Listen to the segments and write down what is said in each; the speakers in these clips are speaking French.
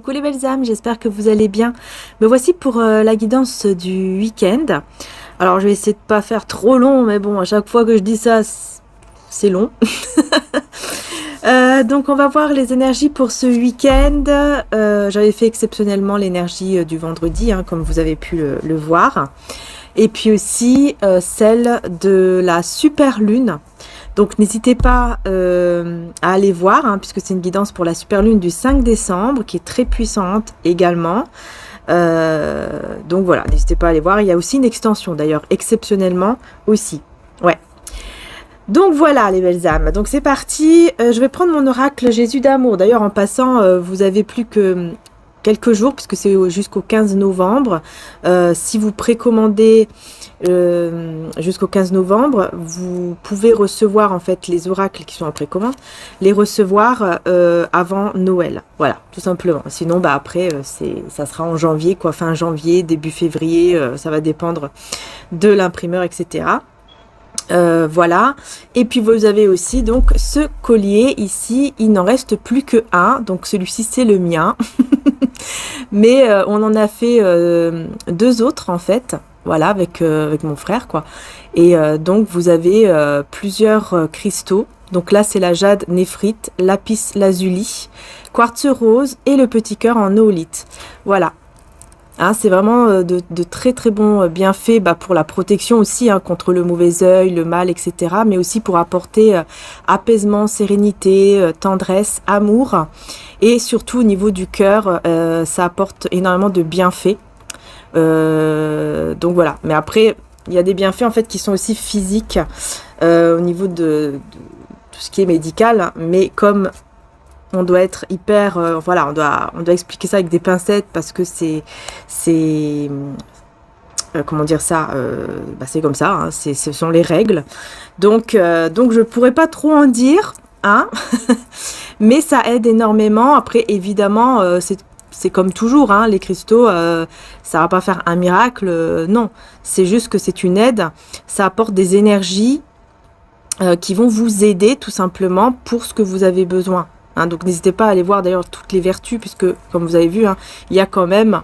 Coucou les belles âmes, j'espère que vous allez bien. Me voici pour la guidance du week-end. Alors je vais essayer de pas faire trop long, mais bon, à chaque fois que je dis ça, c'est long. Donc on va voir les énergies pour ce week-end. J'avais fait exceptionnellement l'énergie du vendredi, hein, comme vous avez pu le voir. Et puis aussi celle de la super lune. Donc n'hésitez pas à aller voir, hein, puisque c'est une guidance pour la super lune du 5 décembre, qui est très puissante également. Donc voilà, n'hésitez pas à aller voir. Il y a aussi une extension d'ailleurs, exceptionnellement aussi. Ouais. Donc voilà les belles âmes, donc c'est parti. Je vais prendre mon oracle Jésus d'amour. D'ailleurs en passant, vous avez plus que quelques jours, puisque c'est jusqu'au 15 novembre. Si vous précommandez jusqu'au 15 novembre, vous pouvez recevoir en fait les oracles qui sont en précommande, les recevoir avant Noël. Voilà, tout simplement. Sinon, bah après, ça sera en janvier, quoi, fin janvier, début février, ça va dépendre de l'imprimeur, etc. Voilà, et puis vous avez aussi donc ce collier ici, il n'en reste plus que un, donc celui-ci c'est le mien, mais on en a fait deux autres en fait, voilà, avec mon frère quoi, et donc vous avez plusieurs cristaux, donc là c'est la jade néphrite, lapis lazuli, quartz rose et le petit cœur en oolite, voilà. Hein, c'est vraiment de très très bons bienfaits pour la protection aussi, hein, contre le mauvais œil, le mal, etc. Mais aussi pour apporter apaisement, sérénité, tendresse, amour. Et surtout au niveau du cœur, ça apporte énormément de bienfaits. Donc voilà. Mais après, il y a des bienfaits en fait qui sont aussi physiques au niveau de tout ce qui est médical. Hein, mais comme on doit être hyper, voilà, on doit expliquer ça avec des pincettes parce que c'est comment dire ça, c'est comme ça, hein, ce sont les règles. Donc je pourrais pas trop en dire, hein, mais ça aide énormément. Après, évidemment, c'est comme toujours, hein, les cristaux, ça va pas faire un miracle, non. C'est juste que c'est une aide, ça apporte des énergies qui vont vous aider tout simplement pour ce que vous avez besoin. Hein, donc n'hésitez pas à aller voir d'ailleurs toutes les vertus, puisque comme vous avez vu, hein, il y a quand même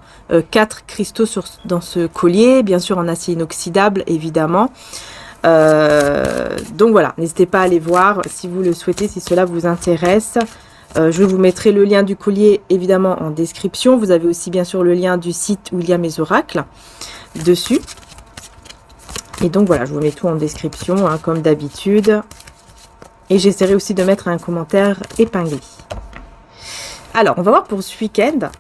4 cristaux dans ce collier, bien sûr en acier inoxydable évidemment. Donc voilà, n'hésitez pas à aller voir si vous le souhaitez, si cela vous intéresse. Je vous mettrai le lien du collier évidemment en description. Vous avez aussi bien sûr le lien du site où il y a mes oracles dessus. Et donc voilà, je vous mets tout en description, hein, comme d'habitude. Et j'essaierai aussi de mettre un commentaire épinglé. Alors, on va voir pour ce week-end.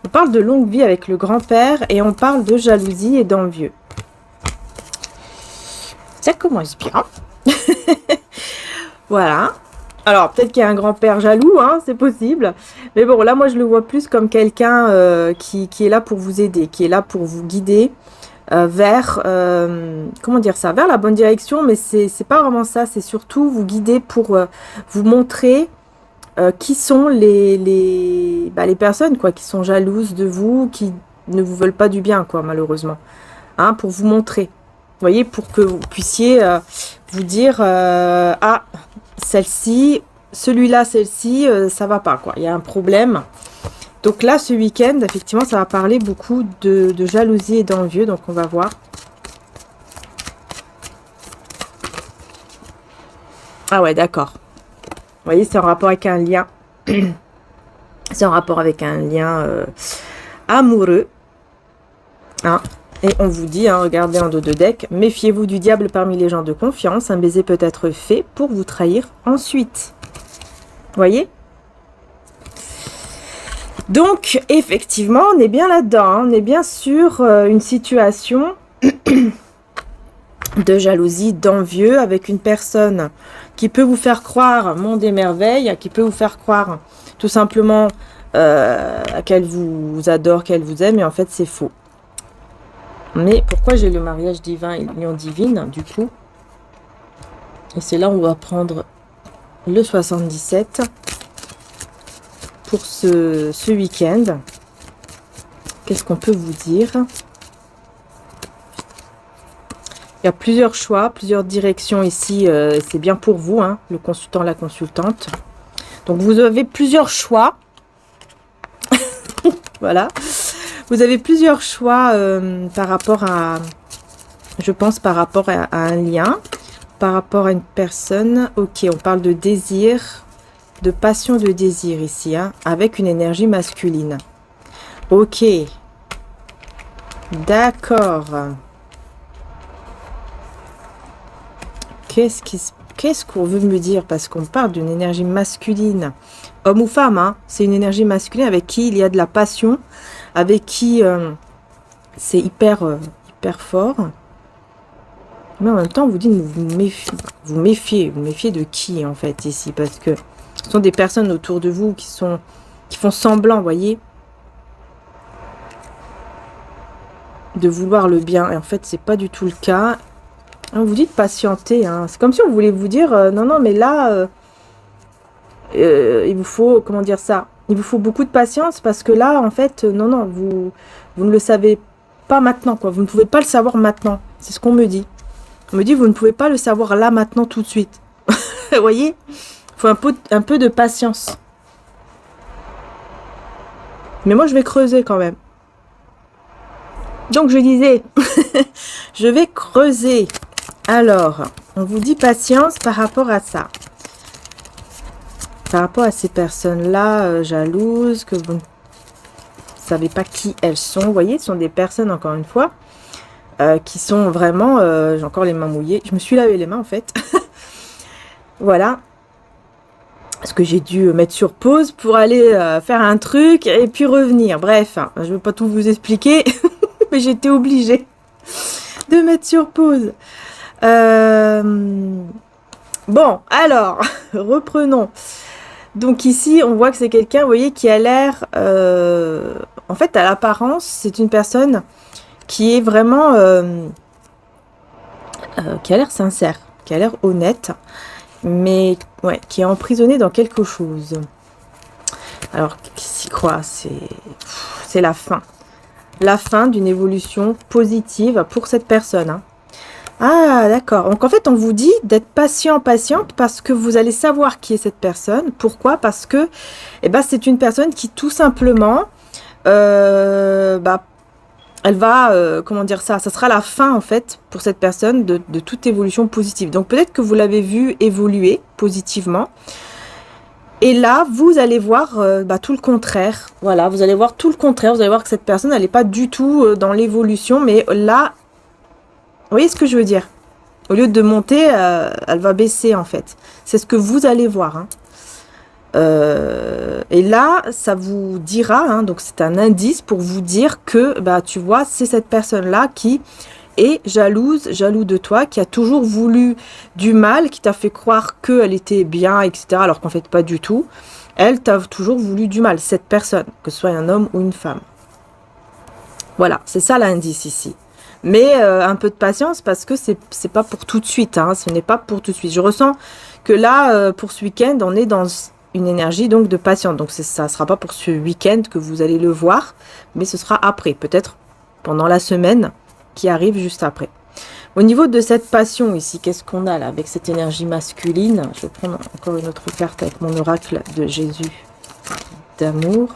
On parle de longue vie avec le grand-père et on parle de jalousie et d'envieux. Ça commence bien. Voilà. Alors, peut-être qu'il y a un grand-père jaloux, hein, c'est possible. Mais bon, là, moi, je le vois plus comme quelqu'un qui est là pour vous aider, qui est là pour vous guider vers, comment dire ça, vers la bonne direction, mais c'est pas vraiment ça, c'est surtout vous guider pour vous montrer qui sont les personnes quoi, qui sont jalouses de vous, qui ne vous veulent pas du bien, quoi, malheureusement, hein, pour vous montrer, vous voyez, pour que vous puissiez vous dire ah, celle-ci, celui-là, celle-ci, ça va pas, quoi, il y a un problème. Donc là, ce week-end, effectivement, ça va parler beaucoup de jalousie et d'envieux. Donc, on va voir. Ah ouais, d'accord. Vous voyez, c'est en rapport avec un lien. C'est en rapport avec un lien amoureux. Hein. Et on vous dit, hein, regardez en dos de deck, méfiez-vous du diable parmi les gens de confiance. Un baiser peut être fait pour vous trahir ensuite. Vous voyez ? Donc, effectivement, on est bien là-dedans, hein, on est bien sur une situation de jalousie, d'envieux, avec une personne qui peut vous faire croire monde et merveille, qui peut vous faire croire tout simplement qu'elle vous adore, qu'elle vous aime, et en fait, c'est faux. Mais pourquoi j'ai le mariage divin et l'union divine, du coup? Et c'est là où on va prendre le 77. Pour ce week-end, qu'est-ce qu'on peut vous dire? Il y a plusieurs choix, plusieurs directions ici. C'est bien pour vous, hein, le consultant, la consultante. Donc, vous avez plusieurs choix. Voilà. Vous avez plusieurs choix par rapport à, je pense, par rapport à un lien, par rapport à une personne. Ok, on parle de désir, de passion de désir ici, hein, avec une énergie masculine. Ok. D'accord. Qu'est-ce qu'on veut me dire? Parce qu'on parle d'une énergie masculine. Homme ou femme, hein, c'est une énergie masculine avec qui il y a de la passion, avec qui c'est hyper fort. Mais en même temps, vous dites, vous méfiez de qui en fait ici? Parce que ce sont des personnes autour de vous qui font semblant, vous voyez, de vouloir le bien. Et en fait, c'est pas du tout le cas. Vous dites patienter, hein. C'est comme si on voulait vous dire, non, non, mais là, il vous faut, comment dire ça? Il vous faut beaucoup de patience parce que là, en fait, non, non, vous ne le savez pas maintenant, quoi. Vous ne pouvez pas le savoir maintenant. C'est ce qu'on me dit. On me dit, vous ne pouvez pas le savoir là, maintenant, tout de suite. Vous voyez? Il faut un peu de patience. Mais moi, je vais creuser quand même. Donc, je disais, je vais creuser. Alors, on vous dit patience par rapport à ça. Par rapport à ces personnes-là, jalouses, que vous ne savez pas qui elles sont. Vous voyez, ce sont des personnes, encore une fois, qui sont vraiment... j'ai encore les mains mouillées. Je me suis lavé les mains, en fait. Voilà. Parce que j'ai dû mettre sur pause pour aller faire un truc et puis revenir. Bref, hein, je ne vais pas tout vous expliquer, mais j'étais obligée de mettre sur pause. Bon, alors, reprenons. Donc ici, on voit que c'est quelqu'un, vous voyez, qui a l'air... en fait, à l'apparence, c'est une personne qui est vraiment... qui a l'air sincère, qui a l'air honnête, mais ouais, qui est emprisonnée dans quelque chose. Alors, qu'est-ce qu'il croit? C'est la fin. La fin d'une évolution positive pour cette personne, hein. Ah, d'accord. Donc, en fait, on vous dit d'être patient, patiente, parce que vous allez savoir qui est cette personne. Pourquoi? Parce que c'est une personne qui, tout simplement, elle va, comment dire ça? Ça sera la fin, en fait, pour cette personne de toute évolution positive. Donc, peut-être que vous l'avez vu évoluer positivement. Et là, vous allez voir tout le contraire. Voilà, vous allez voir tout le contraire. Vous allez voir que cette personne, elle n'est pas du tout dans l'évolution, mais là... Vous voyez ce que je veux dire? Au lieu de monter, elle va baisser en fait. C'est ce que vous allez voir, hein. Et là, ça vous dira, hein, donc c'est un indice pour vous dire que, tu vois, c'est cette personne-là qui est jaloux de toi, qui a toujours voulu du mal, qui t'a fait croire qu'elle était bien, etc. Alors qu'en fait, pas du tout. Elle t'a toujours voulu du mal, cette personne, que ce soit un homme ou une femme. Voilà, c'est ça l'indice ici. Mais un peu de patience parce que c'est pas pour tout de suite, hein, ce n'est pas pour tout de suite. Je ressens que là, pour ce week-end, on est dans une énergie donc de patience. Donc ça ne sera pas pour ce week-end que vous allez le voir, mais ce sera après, peut-être pendant la semaine qui arrive juste après. Au niveau de cette passion ici, qu'est-ce qu'on a là avec cette énergie masculine? Je vais prendre encore une autre carte avec mon oracle de Jésus d'amour.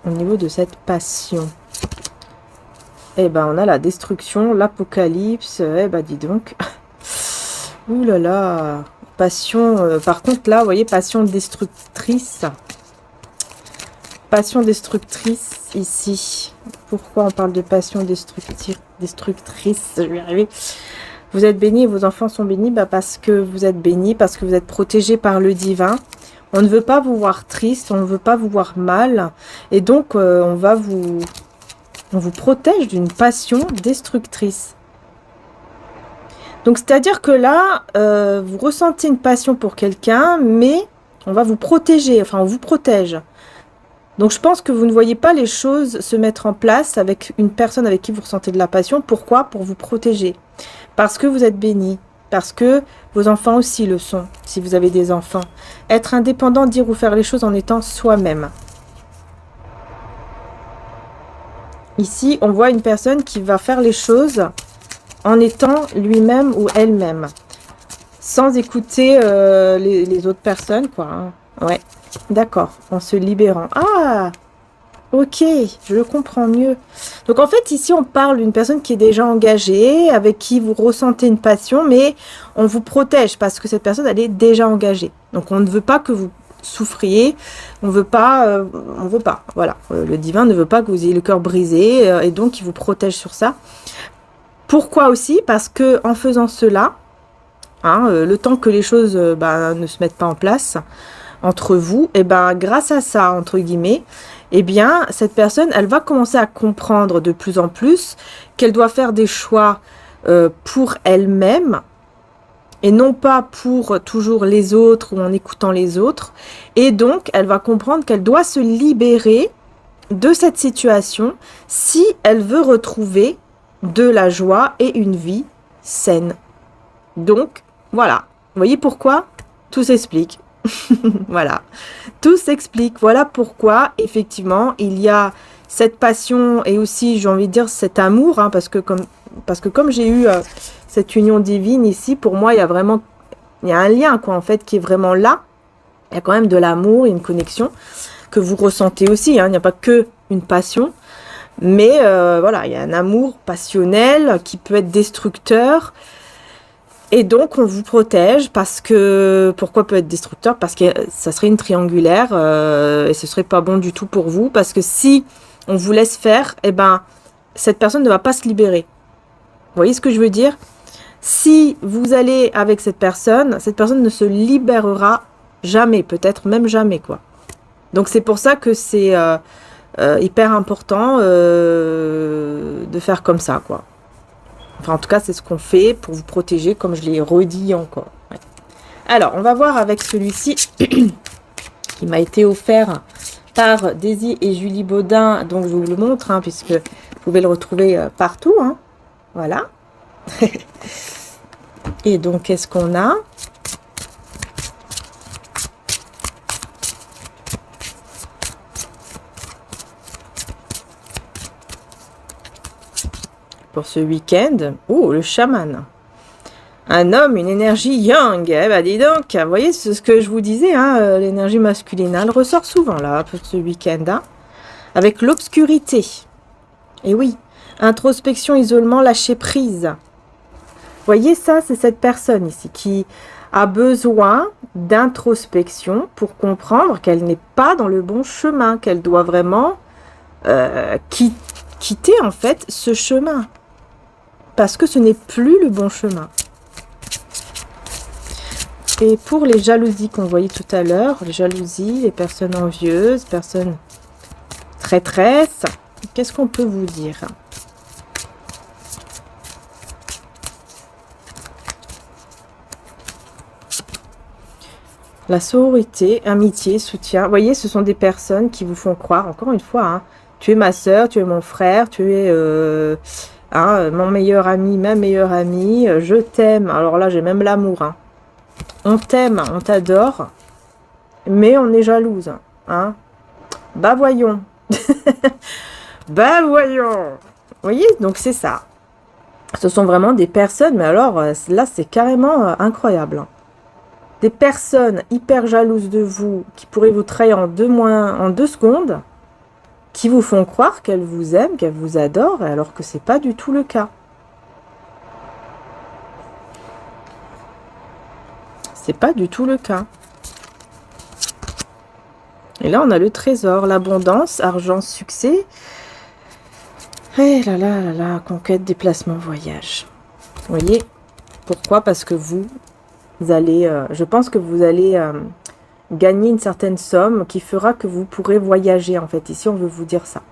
Au niveau de cette passion... on a la destruction, l'apocalypse, dis donc. Ouh là là, passion, par contre là, vous voyez, passion destructrice. Passion destructrice ici. Pourquoi on parle de passion destructrice? Je vais y arriver. Vous êtes bénis et vos enfants sont bénis, parce que vous êtes bénis, parce que vous êtes protégés par le divin. On ne veut pas vous voir triste, on ne veut pas vous voir mal. Et donc, on vous protège d'une passion destructrice. Donc, c'est-à-dire que là, vous ressentez une passion pour quelqu'un, mais on va vous protéger, enfin, on vous protège. Donc, je pense que vous ne voyez pas les choses se mettre en place avec une personne avec qui vous ressentez de la passion. Pourquoi? Pour vous protéger. Parce que vous êtes béni. Parce que vos enfants aussi le sont, si vous avez des enfants. Être indépendant, dire ou faire les choses en étant soi-même. Ici, on voit une personne qui va faire les choses en étant lui-même ou elle-même. Sans écouter les autres personnes, quoi. Hein. Ouais. D'accord, en se libérant. Ah, ok, je le comprends mieux. Donc en fait, ici, on parle d'une personne qui est déjà engagée, avec qui vous ressentez une passion, mais on vous protège parce que cette personne, elle est déjà engagée. Donc on ne veut pas que vous souffriez, on veut pas, voilà. Le divin ne veut pas que vous ayez le cœur brisé, et donc il vous protège sur ça. Pourquoi aussi? Parce que en faisant cela, hein, le temps que les choses ne se mettent pas en place entre vous, et ben grâce à ça, entre guillemets, eh bien cette personne, elle va commencer à comprendre de plus en plus qu'elle doit faire des choix pour elle-même et non pas pour toujours les autres ou en écoutant les autres. Et donc, elle va comprendre qu'elle doit se libérer de cette situation si elle veut retrouver de la joie et une vie saine. Donc, voilà. Vous voyez pourquoi? Tout s'explique. Voilà. Tout s'explique. Voilà pourquoi, effectivement, il y a cette passion et aussi, j'ai envie de dire, cet amour, hein, parce que comme j'ai eu cette union divine ici, pour moi, il y a un lien, quoi, en fait, qui est vraiment là. Il y a quand même de l'amour et une connexion que vous ressentez aussi, hein. Il n'y a pas que une passion. Mais voilà, il y a un amour passionnel qui peut être destructeur. Et donc, on vous protège parce que... Pourquoi peut être destructeur? Parce que ça serait une triangulaire et ce serait pas bon du tout pour vous. Parce que si on vous laisse faire, eh ben, cette personne ne va pas se libérer. Vous voyez ce que je veux dire? Si vous allez avec cette personne ne se libérera jamais, peut-être même jamais, quoi. Donc, c'est pour ça que c'est hyper important de faire comme ça, quoi. Enfin, en tout cas, c'est ce qu'on fait pour vous protéger, comme je l'ai redit encore. Ouais. Alors, on va voir avec celui-ci qui m'a été offert par Daisy et Julie Baudin. Donc, je vous le montre, hein, puisque vous pouvez le retrouver partout. Hein. Voilà. Et donc, qu'est-ce qu'on a? Pour ce week-end, oh, le chaman. Un homme, une énergie yang. Eh ben, dis donc, vous voyez, c'est ce que je vous disais, hein, l'énergie masculine, elle ressort souvent, là, pour ce week-end, hein, avec l'obscurité. Et oui, introspection, isolement, lâcher prise. Vous voyez, ça, c'est cette personne ici qui a besoin d'introspection pour comprendre qu'elle n'est pas dans le bon chemin, qu'elle doit vraiment quitter, en fait, ce chemin. Parce que ce n'est plus le bon chemin. Et pour les jalousies qu'on voyait tout à l'heure, les jalousies, les personnes envieuses, personnes traîtresses, qu'est-ce qu'on peut vous dire? La sororité, amitié, soutien. Vous voyez, ce sont des personnes qui vous font croire, encore une fois, hein, tu es ma sœur, tu es mon frère, tu es... mon meilleur ami, ma meilleure amie, je t'aime. Alors là, j'ai même l'amour. Hein. On t'aime, on t'adore, mais on est jalouse. Hein. Bah voyons. Bah voyons. Vous voyez, donc c'est ça. Ce sont vraiment des personnes, mais alors là, c'est carrément incroyable. Hein. Des personnes hyper jalouses de vous, qui pourraient vous trahir en 2 secondes, qui vous font croire qu'elles vous aiment, qu'elles vous adorent, alors que c'est pas du tout le cas. C'est pas du tout le cas. Et là, on a le trésor, l'abondance, argent, succès. Et là là là là, conquête, déplacement, voyage. Vous voyez? Pourquoi? Parce que vous allez, je pense que vous allez gagner une certaine somme qui fera que vous pourrez voyager, en fait. Ici, on veut vous dire ça.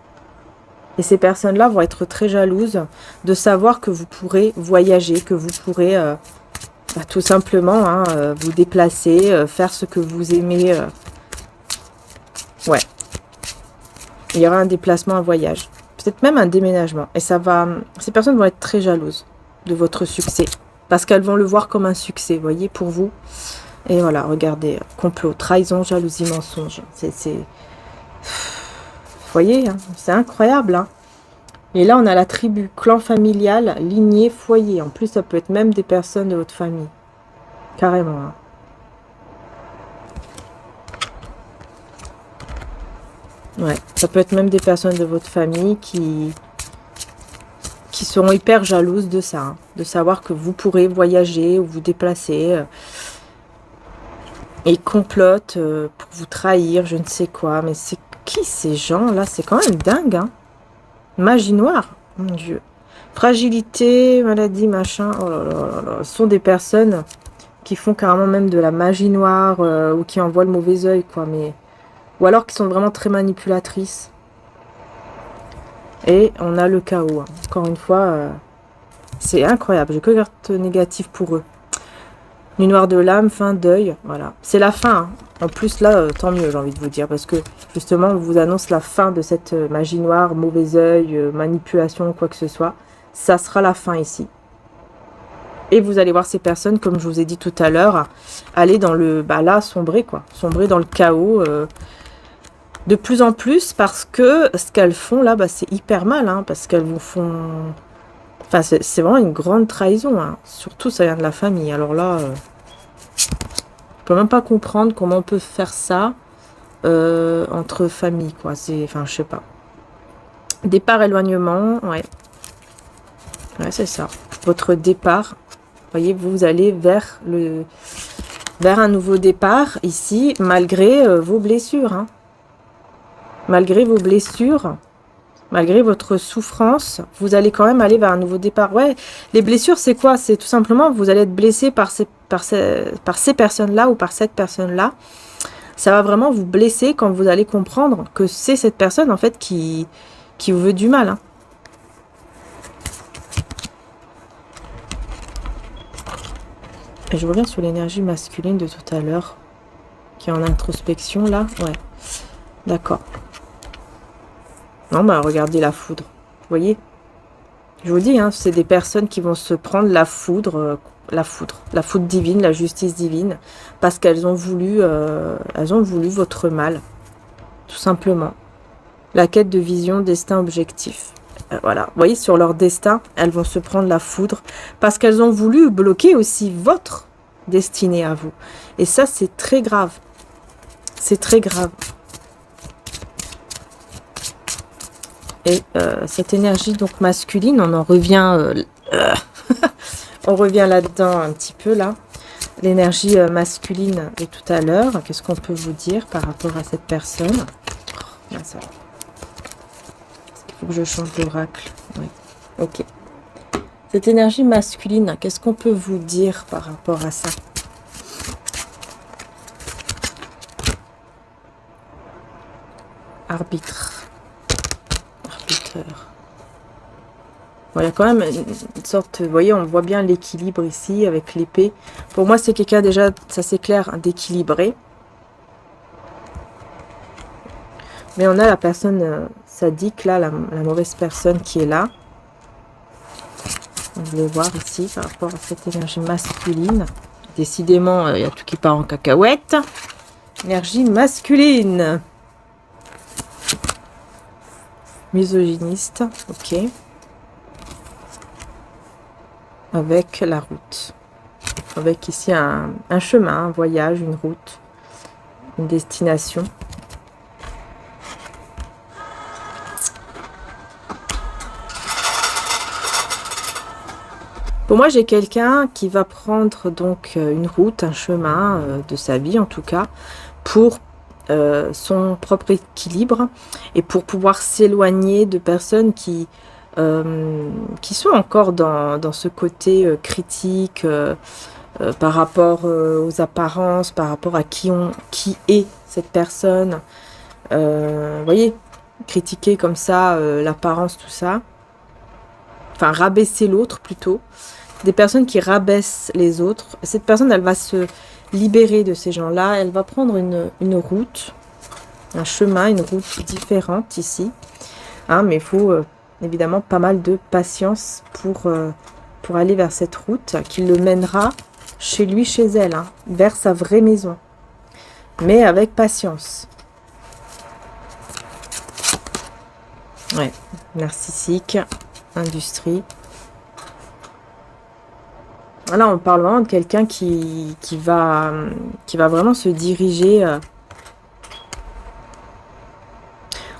Et ces personnes-là vont être très jalouses de savoir que vous pourrez voyager, que vous pourrez tout simplement hein, vous déplacer, faire ce que vous aimez. Ouais. Il y aura un déplacement, un voyage. Peut-être même un déménagement. Et ça va. Ces personnes vont être très jalouses de votre succès. Parce qu'elles vont le voir comme un succès, vous voyez, pour vous. Et voilà, regardez, complot, trahison, jalousie, mensonge. Vous voyez, hein, c'est incroyable. Hein. Et là, on a la tribu, clan familial, lignée, foyer. En plus, ça peut être même des personnes de votre famille. Carrément. Hein. Ouais, ça peut être même des personnes de votre famille qui seront hyper jalouses de ça, hein, de savoir que vous pourrez voyager ou vous déplacer et complotent pour vous trahir, je ne sais quoi. Mais c'est qui ces gens-là? C'est quand même dingue, hein. Magie noire, mon Dieu. Fragilité, maladie, machin. Oh là là là là. Ce sont des personnes qui font carrément même de la magie noire ou qui envoient le mauvais œil, quoi. Mais... Ou alors qui sont vraiment très manipulatrices. Et on a le chaos, hein. Encore une fois, c'est incroyable. J'ai que carte négative pour eux. Nuit noire de l'âme, fin, deuil. Voilà. C'est la fin, hein. En plus, là, tant mieux, j'ai envie de vous dire. Parce que, justement, on vous annonce la fin de cette magie noire, mauvais œil, manipulation, quoi que ce soit. Ça sera la fin ici. Et vous allez voir ces personnes, comme je vous ai dit tout à l'heure, aller dans le... Bah là, sombrer, quoi. Sombrer dans le chaos... de plus en plus, parce que ce qu'elles font là, bah, c'est hyper mal, hein, parce qu'elles vous font... Enfin, c'est vraiment une grande trahison, hein. Surtout, ça vient de la famille. Alors là, je peux même pas comprendre comment on peut faire ça entre familles, quoi. C'est... Enfin, je sais pas. Départ, éloignement, ouais. Ouais, c'est ça. Votre départ, voyez, vous allez vers un nouveau départ, ici, malgré vos blessures, hein. Malgré vos blessures, malgré votre souffrance, vous allez quand même aller vers un nouveau départ. Ouais, les blessures, c'est quoi? C'est tout simplement, vous allez être blessé par ces personnes-là ou par cette personne-là. Ça va vraiment vous blesser quand vous allez comprendre que c'est cette personne, en fait, qui vous veut du mal, hein. Et je reviens sur l'énergie masculine de tout à l'heure, qui est en introspection, là. Ouais, d'accord. Non, bah regardez la foudre. Vous voyez? Je vous dis, hein, c'est des personnes qui vont se prendre la foudre divine, la justice divine, parce qu'elles ont voulu votre mal, tout simplement. La quête de vision, destin, objectif. Voilà, vous voyez, sur leur destin, elles vont se prendre la foudre, parce qu'elles ont voulu bloquer aussi votre destinée à vous. Et ça, c'est très grave. C'est très grave. Et cette énergie donc masculine, on en revient, on revient là-dedans un petit peu là. L'énergie masculine de tout à l'heure, qu'est-ce qu'on peut vous dire par rapport à cette personne? Là, ça... Il faut que je change d'oracle. Oui. Ok. Cette énergie masculine, qu'est-ce qu'on peut vous dire par rapport à ça? Arbitre. Bon, il y a quand même une sorte, vous voyez, on voit bien l'équilibre ici avec l'épée. Pour moi, c'est quelqu'un déjà, ça c'est clair, d'équilibré. Mais on a la personne sadique là, la mauvaise personne qui est là. On voulait voir ici par rapport à cette énergie masculine. Décidément, il y a tout qui part en cacahuète. Énergie masculine. Misogyniste, ok. Avec la route. Avec ici un chemin, un voyage, une route, une destination. Pour moi, j'ai quelqu'un qui va prendre donc une route, un chemin de sa vie en tout cas, pour son propre équilibre et pour pouvoir s'éloigner de personnes qui sont encore dans ce côté critique par rapport aux apparences, par rapport à qui est cette personne. Vous voyez, critiquer comme ça l'apparence, tout ça. Enfin, rabaisser l'autre plutôt. Des personnes qui rabaissent les autres. Cette personne, elle va se libérer de ces gens-là. Elle va prendre une route, un chemin, une route différente ici. Hein, mais il faut évidemment pas mal de patience pour aller vers cette route qui le mènera chez lui, chez elle, hein, vers sa vraie maison. Mais avec patience. Ouais, narcissique, industrie. Là, on parle vraiment de quelqu'un qui va vraiment se diriger.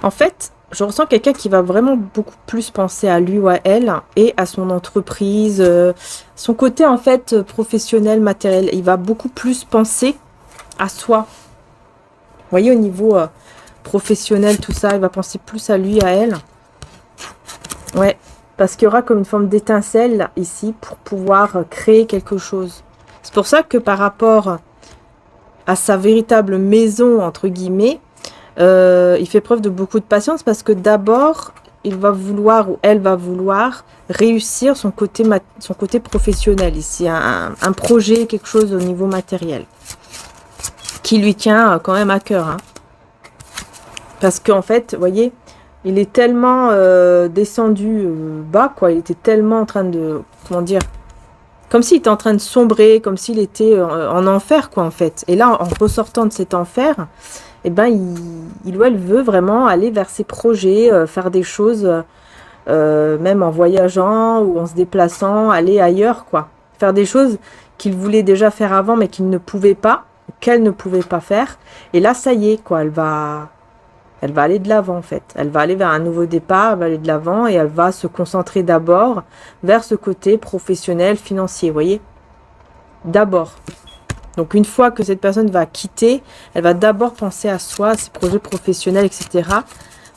En fait, je ressens quelqu'un qui va vraiment beaucoup plus penser à lui ou à elle et à son entreprise, son côté en fait professionnel, matériel. Il va beaucoup plus penser à soi. Vous voyez, au niveau professionnel, tout ça, il va penser plus à lui, à elle. Ouais, parce qu'il y aura comme une forme d'étincelle ici pour pouvoir créer quelque chose. C'est pour ça que par rapport à sa véritable maison, entre guillemets, il fait preuve de beaucoup de patience parce que d'abord, il va vouloir ou elle va vouloir réussir son côté professionnel ici, un projet, quelque chose au niveau matériel qui lui tient quand même à cœur. Hein. Parce qu'en fait, vous voyez, il est tellement descendu bas, quoi. Il était tellement en train de, comment dire, comme s'il était en train de sombrer, comme s'il était en enfer, quoi, en fait. Et là, en ressortant de cet enfer, eh ben, il ou elle veut vraiment aller vers ses projets, faire des choses, même en voyageant ou en se déplaçant, aller ailleurs, quoi. Faire des choses qu'il voulait déjà faire avant, mais qu'il ne pouvait pas, qu'elle ne pouvait pas faire. Et là, ça y est, quoi, elle va aller de l'avant, en fait. Elle va aller vers un nouveau départ, elle va aller de l'avant et elle va se concentrer d'abord vers ce côté professionnel, financier, vous voyez? D'abord. Donc, une fois que cette personne va quitter, elle va d'abord penser à soi, à ses projets professionnels, etc.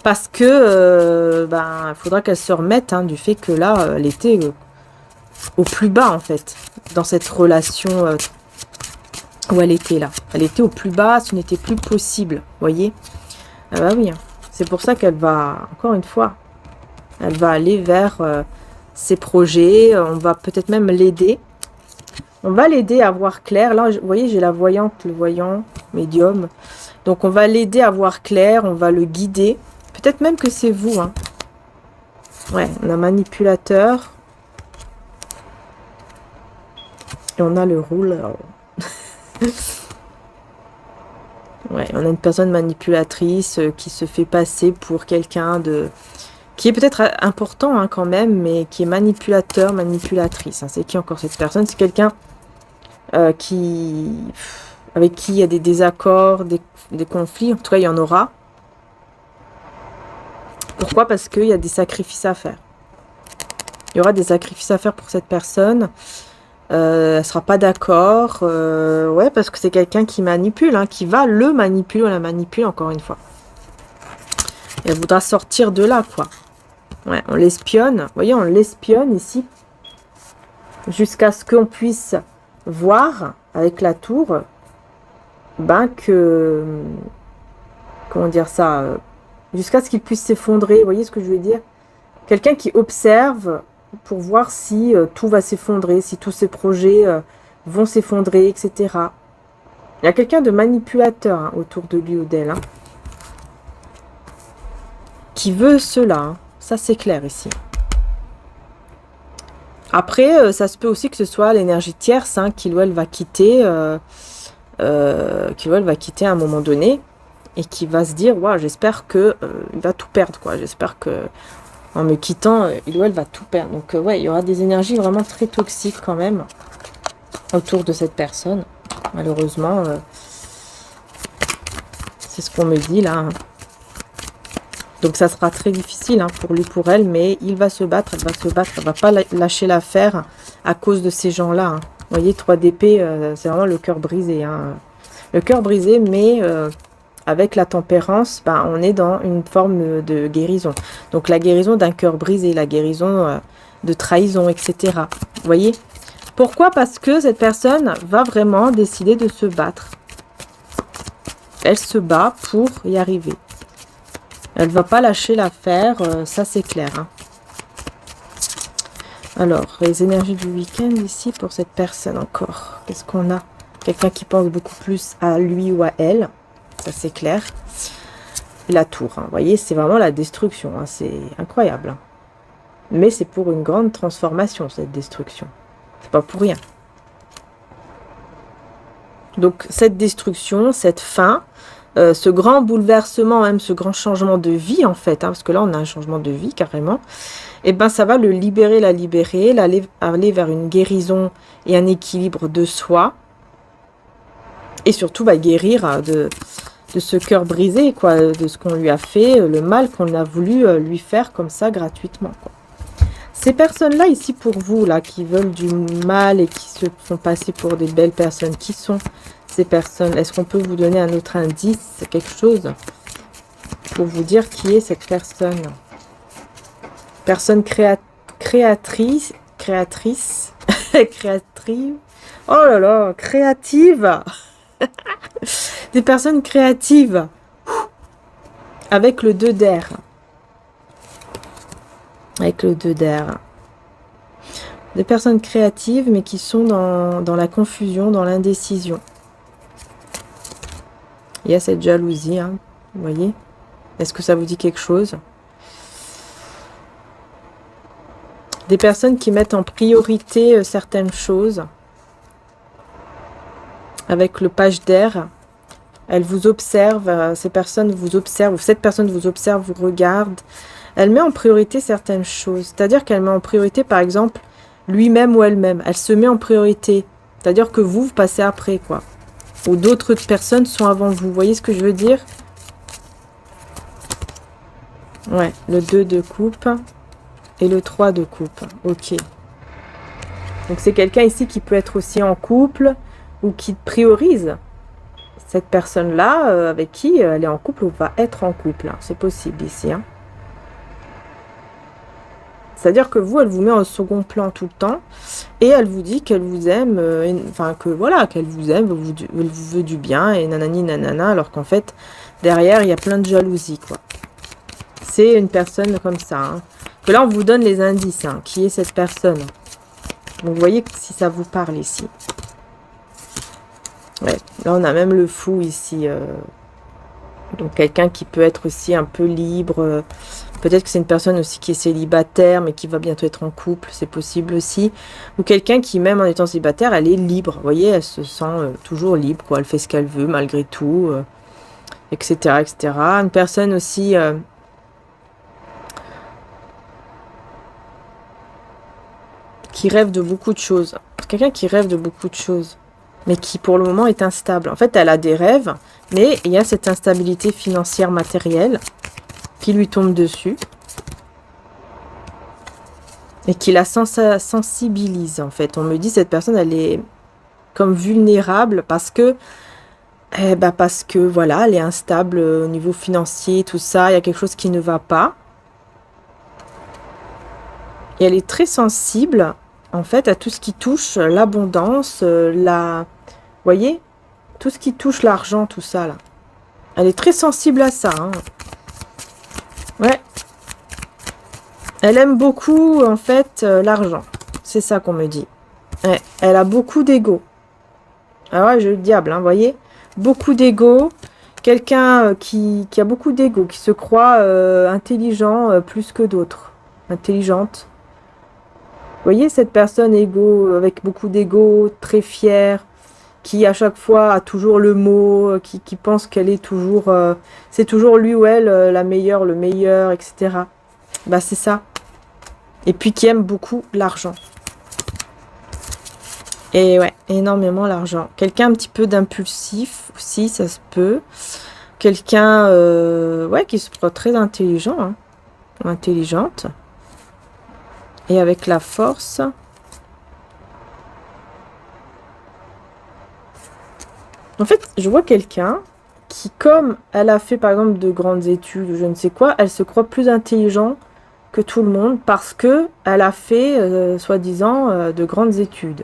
Parce que, il faudra qu'elle se remette du fait que là, elle était au plus bas, en fait, dans cette relation où elle était là. Elle était au plus bas, ce n'était plus possible, vous voyez? Ah bah oui, c'est pour ça qu'elle va, encore une fois, elle va aller vers ses projets, on va peut-être même l'aider. On va l'aider à voir clair. Là, vous voyez, j'ai la voyante, le voyant, médium. Donc, on va l'aider à voir clair, on va le guider. Peut-être même que c'est vous. Hein. Ouais, on a manipulateur. Et on a le rouleur. Ouais, on a une personne manipulatrice qui se fait passer pour quelqu'un de... qui est peut-être important quand même, mais qui est manipulateur, manipulatrice. Hein. C'est qui encore cette personne? C'est quelqu'un avec qui il y a des désaccords, des conflits. En tout cas, il y en aura. Pourquoi? Parce qu'il y a des sacrifices à faire. Il y aura des sacrifices à faire pour cette personne. Elle ne sera pas d'accord. Ouais, parce que c'est quelqu'un qui manipule, qui va le manipuler ou la manipule, encore une fois. Et elle voudra sortir de là, quoi. Ouais, on l'espionne. Vous voyez, on l'espionne ici. Jusqu'à ce qu'on puisse voir, avec la tour, que... Comment dire ça jusqu'à ce qu'il puisse s'effondrer. Vous voyez ce que je veux dire? Quelqu'un qui observe pour voir si tout va s'effondrer, si tous ces projets vont s'effondrer, etc. Il y a quelqu'un de manipulateur autour de lui ou d'elle. Qui veut cela. Ça, c'est clair ici. Après, ça se peut aussi que ce soit l'énergie tierce qu'il ou elle va quitter, qu'il ou elle va quitter à un moment donné et qui va se dire, ouais, j'espère que il va tout perdre, quoi. J'espère que en me quittant, il ou elle va tout perdre. Donc, ouais, il y aura des énergies vraiment très toxiques quand même autour de cette personne. Malheureusement, c'est ce qu'on me dit là. Donc ça sera très difficile pour lui, pour elle, mais il va se battre, elle va se battre, elle va pas lâcher l'affaire à cause de ces gens-là. Vous voyez, 3 d'épée, c'est vraiment le cœur brisé. Le cœur brisé, mais avec la tempérance, on est dans une forme de guérison. Donc la guérison d'un cœur brisé, la guérison de trahison, etc. Vous voyez? Pourquoi? Parce que cette personne va vraiment décider de se battre. Elle se bat pour y arriver. Elle va pas lâcher l'affaire, ça c'est clair. Alors, les énergies du week-end ici pour cette personne encore. Qu'est-ce qu'on a? Quelqu'un qui pense beaucoup plus à lui ou à elle, ça c'est clair. Et la tour, vous voyez, c'est vraiment la destruction, c'est incroyable. Mais c'est pour une grande transformation cette destruction. C'est pas pour rien. Donc cette destruction, cette fin... ce grand bouleversement, même ce grand changement de vie en fait, parce que là on a un changement de vie carrément, et ça va le libérer, la libérer, aller vers une guérison et un équilibre de soi, et surtout guérir de ce cœur brisé, quoi, de ce qu'on lui a fait, le mal qu'on a voulu lui faire comme ça gratuitement, quoi. Ces personnes-là ici pour vous, là, qui veulent du mal et qui se font passer pour des belles personnes, qui sont ces personnes? Est-ce qu'on peut vous donner un autre indice, quelque chose, pour vous dire qui est cette personne? Personne créatrice, créatrice, créatrice, oh là là, créative. Des personnes créatives, avec le 2 d'air. Avec le 2 d'air. Des personnes créatives, mais qui sont dans la confusion, dans l'indécision. Il y a cette jalousie, hein, vous voyez? Est-ce que ça vous dit quelque chose? Des personnes qui mettent en priorité certaines choses. Avec le page d'air. Elle vous observe, ces personnes vous observent, ou cette personne vous observe, vous regarde. Elle met en priorité certaines choses. C'est-à-dire qu'elle met en priorité, par exemple, lui-même ou elle-même. Elle se met en priorité. C'est-à-dire que vous passez après, quoi. Ou d'autres personnes sont avant vous. Vous voyez ce que je veux dire? Ouais, le 2 de coupe et le 3 de coupe. Ok. Donc c'est quelqu'un ici qui peut être aussi en couple ou qui priorise cette personne-là avec qui elle est en couple ou va être en couple. Hein. C'est possible ici. Hein. C'est-à-dire que vous, elle vous met en second plan tout le temps et elle vous dit qu'elle vous aime, enfin que voilà, qu'elle vous aime, elle vous veut du bien et nanani nanana, alors qu'en fait, derrière, il y a plein de jalousie, quoi. C'est une personne comme ça. Hein. Que là, on vous donne les indices. Hein, qui est cette personne? Donc, vous voyez si ça vous parle ici. Ouais, là, on a même le fou ici. Donc, quelqu'un qui peut être aussi un peu libre. Peut-être que c'est une personne aussi qui est célibataire, mais qui va bientôt être en couple. C'est possible aussi. Ou quelqu'un qui, même en étant célibataire, elle est libre. Vous voyez, elle se sent toujours libre. Quoi. Elle fait ce qu'elle veut, malgré tout. Etc., etc. Une personne aussi... qui rêve de beaucoup de choses. Quelqu'un qui rêve de beaucoup de choses, mais qui pour le moment est instable. En fait, elle a des rêves, mais il y a cette instabilité financière matérielle qui lui tombe dessus et qui la sensibilise, en fait. On me dit, cette personne, elle est comme vulnérable parce que voilà, elle est instable au niveau financier, tout ça, il y a quelque chose qui ne va pas. Et elle est très sensible, en fait, à tout ce qui touche l'abondance, vous voyez, tout ce qui touche l'argent, tout ça, là. Elle est très sensible à ça, hein. Ouais. Elle aime beaucoup, en fait, l'argent. C'est ça qu'on me dit. Ouais. Elle a beaucoup d'ego. Ah ouais, j'ai le diable, hein, vous voyez. Beaucoup d'ego. Quelqu'un qui a beaucoup d'ego, qui se croit intelligent plus que d'autres. Intelligente. Vous voyez cette personne avec beaucoup d'ego, très fière, qui à chaque fois a toujours le mot, qui pense qu'elle est toujours... c'est toujours lui ou elle la meilleure, le meilleur, etc. Bah c'est ça. Et puis qui aime beaucoup l'argent. Et ouais, énormément l'argent. Quelqu'un un petit peu d'impulsif aussi, ça se peut. Quelqu'un ouais, qui se croit très intelligent, hein, ou intelligente. Et avec la force. En fait, je vois quelqu'un qui, comme elle a fait par exemple de grandes études ou je ne sais quoi, elle se croit plus intelligent que tout le monde parce que elle a fait, soi-disant, de grandes études.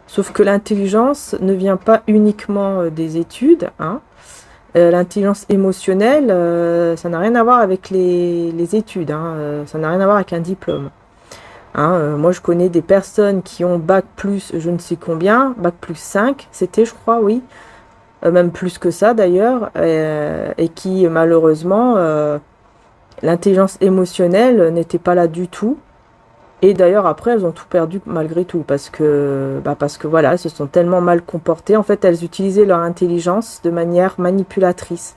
Sauf que l'intelligence ne vient pas uniquement des études. Hein. L'intelligence émotionnelle, ça n'a rien à voir avec les études. Hein. Ça n'a rien à voir avec un diplôme. Hein, moi, je connais des personnes qui ont bac plus je ne sais combien, bac plus 5, c'était, je crois, oui. Même plus que ça, d'ailleurs. Et qui, malheureusement, l'intelligence émotionnelle n'était pas là du tout. Et d'ailleurs, après, elles ont tout perdu malgré tout. Parce que voilà, elles se sont tellement mal comportées. En fait, elles utilisaient leur intelligence de manière manipulatrice.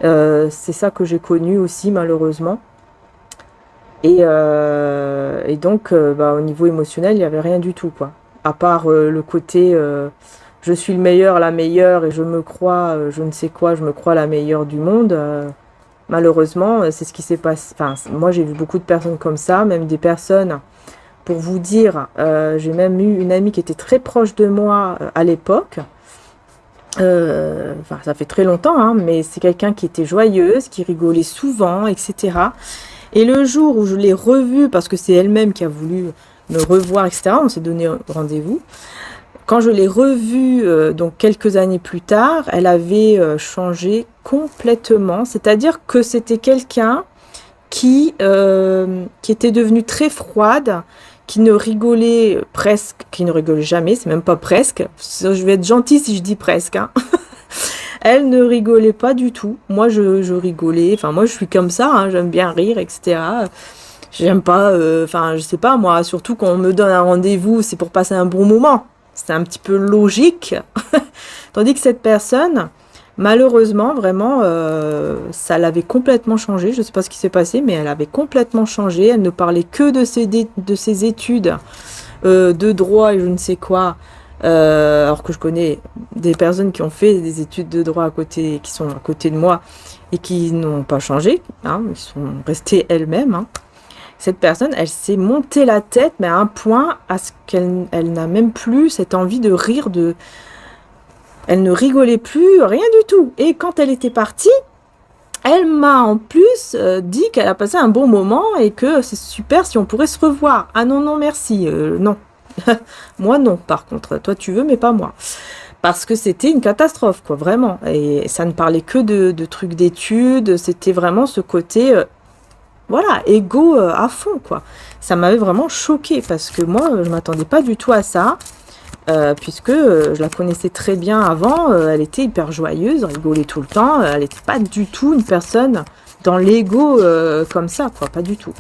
C'est ça que j'ai connu aussi, malheureusement. Et donc, au niveau émotionnel, il n'y avait rien du tout, quoi. À part le côté je suis le meilleur, la meilleure, et je me crois, je ne sais quoi, je me crois la meilleure du monde. Malheureusement, c'est ce qui s'est passé. Enfin, moi, j'ai vu beaucoup de personnes comme ça, même des personnes, pour vous dire, j'ai même eu une amie qui était très proche de moi à l'époque. Enfin, ça fait très longtemps, hein, mais c'est quelqu'un qui était joyeuse, qui rigolait souvent, etc. Et le jour où je l'ai revue, parce que c'est elle-même qui a voulu me revoir, etc., on s'est donné rendez-vous. Quand je l'ai revue, donc quelques années plus tard, elle avait changé complètement. C'est-à-dire que c'était quelqu'un qui était devenue très froide, qui ne rigolait presque, qui ne rigolait jamais, c'est même pas presque. Je vais être gentille si je dis presque, hein. Elle ne rigolait pas du tout. Moi, je rigolais. Enfin, moi, je suis comme ça, hein, j'aime bien rire, etc. J'aime pas, enfin, je sais pas, moi, surtout quand on me donne un rendez-vous, c'est pour passer un bon moment. C'est un petit peu logique. Tandis que cette personne, malheureusement, vraiment, ça l'avait complètement changé. Je sais pas ce qui s'est passé, mais elle avait complètement changé. Elle ne parlait que de ses études de droit et je ne sais quoi. Alors que je connais des personnes qui ont fait des études de droit à côté, qui sont à côté de moi et qui n'ont pas changé, hein, ils sont restées elles-mêmes, hein. Cette personne, elle s'est montée la tête, mais à un point à ce qu'elle n'a même plus cette envie de rire, elle ne rigolait plus, rien du tout. Et quand elle était partie, elle m'a en plus dit qu'elle a passé un bon moment et que c'est super si on pourrait se revoir. Ah non, non, merci, non. Moi non, par contre, toi tu veux, mais pas moi. Parce que c'était une catastrophe, quoi, vraiment. Et ça ne parlait que de trucs d'études, c'était vraiment ce côté, voilà, égo à fond, quoi. Ça m'avait vraiment choquée, parce que moi, je m'attendais pas du tout à ça, puisque je la connaissais très bien avant, elle était hyper joyeuse, rigolait tout le temps, elle n'était pas du tout une personne dans l'ego comme ça, quoi, pas du tout.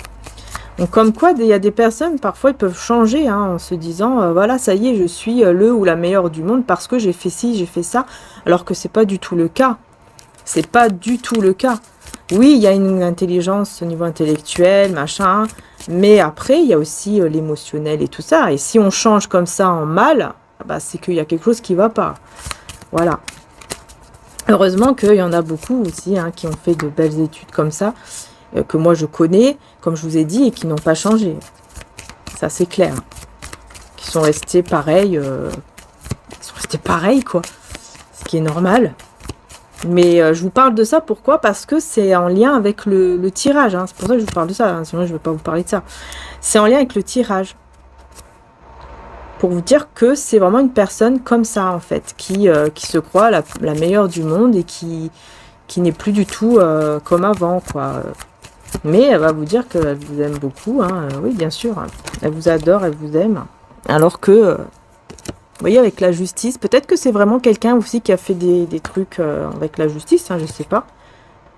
Donc comme quoi, il y a des personnes, parfois, ils peuvent changer, hein, en se disant, voilà, ça y est, je suis le ou la meilleure du monde parce que j'ai fait ci, j'ai fait ça, alors que c'est pas du tout le cas. C'est pas du tout le cas. Oui, il y a une intelligence au niveau intellectuel, machin, mais après, il y a aussi l'émotionnel et tout ça. Et si on change comme ça en mal, bah, c'est qu'il y a quelque chose qui va pas. Voilà. Heureusement qu'il y en a beaucoup aussi, hein, qui ont fait de belles études comme ça, que moi je connais, comme je vous ai dit, et qui n'ont pas changé. Ça, c'est clair. Qui sont restés pareils, quoi. Ce qui est normal. Mais je vous parle de ça, pourquoi? Parce que c'est en lien avec le tirage, hein. C'est pour ça que je vous parle de ça, hein. Sinon je ne vais pas vous parler de ça. C'est en lien avec le tirage. Pour vous dire que c'est vraiment une personne comme ça, en fait, qui se croit la meilleure du monde et qui n'est plus du tout comme avant, quoi. Mais elle va vous dire qu'elle vous aime beaucoup, hein. Oui, bien sûr. Elle vous adore, elle vous aime. Alors que... vous voyez, avec la justice, peut-être que c'est vraiment quelqu'un aussi qui a fait des trucs avec la justice, hein, je sais pas.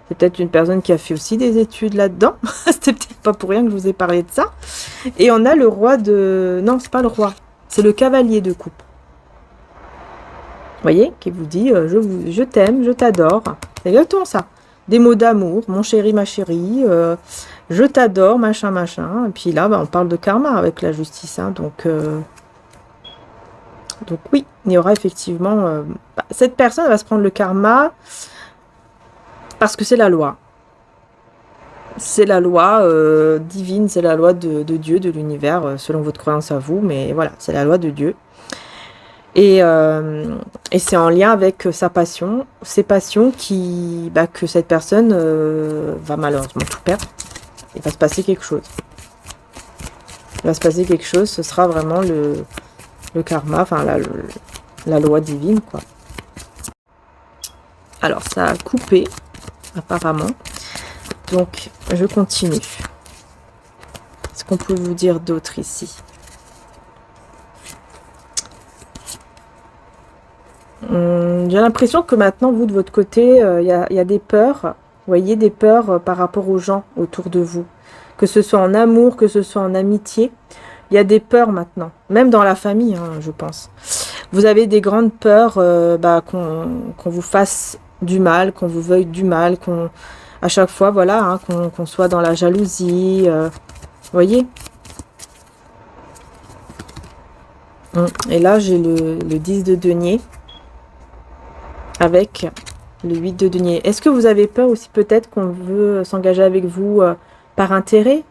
C'est peut-être une personne qui a fait aussi des études là-dedans. C'était peut-être pas pour rien que je vous ai parlé de ça. Et on a le roi de... Non, c'est pas le roi. C'est le cavalier de coupe. Vous voyez, qui vous dit je t'aime, je t'adore. C'est exactement ça. Des mots d'amour, mon chéri, ma chérie, je t'adore, machin, machin. Et puis là, bah, on parle de karma avec la justice, hein, donc oui, il y aura effectivement... cette personne va se prendre le karma parce que c'est la loi. C'est la loi divine, c'est la loi de Dieu, de l'univers, selon votre croyance à vous. Mais voilà, c'est la loi de Dieu. Et c'est en lien avec sa passion. Ses passions que cette personne va malheureusement tout perdre. Il va se passer quelque chose. Il va se passer quelque chose, ce sera vraiment le karma, enfin la loi divine, quoi. Alors, ça a coupé, apparemment. Donc, je continue. Qu'est-ce qu'on peut vous dire d'autre ici? J'ai l'impression que maintenant, vous, de votre côté, il y a des peurs. Vous voyez, des peurs par rapport aux gens autour de vous. Que ce soit en amour, que ce soit en amitié. Il y a des peurs maintenant, même dans la famille, hein, je pense. Vous avez des grandes peurs qu'on vous fasse du mal, qu'on vous veuille du mal, à chaque fois, voilà, hein, qu'on soit dans la jalousie. Vous voyez? Et là, j'ai le 10 de denier avec le 8 de denier. Est-ce que vous avez peur aussi peut-être qu'on veut s'engager avec vous par intérêt?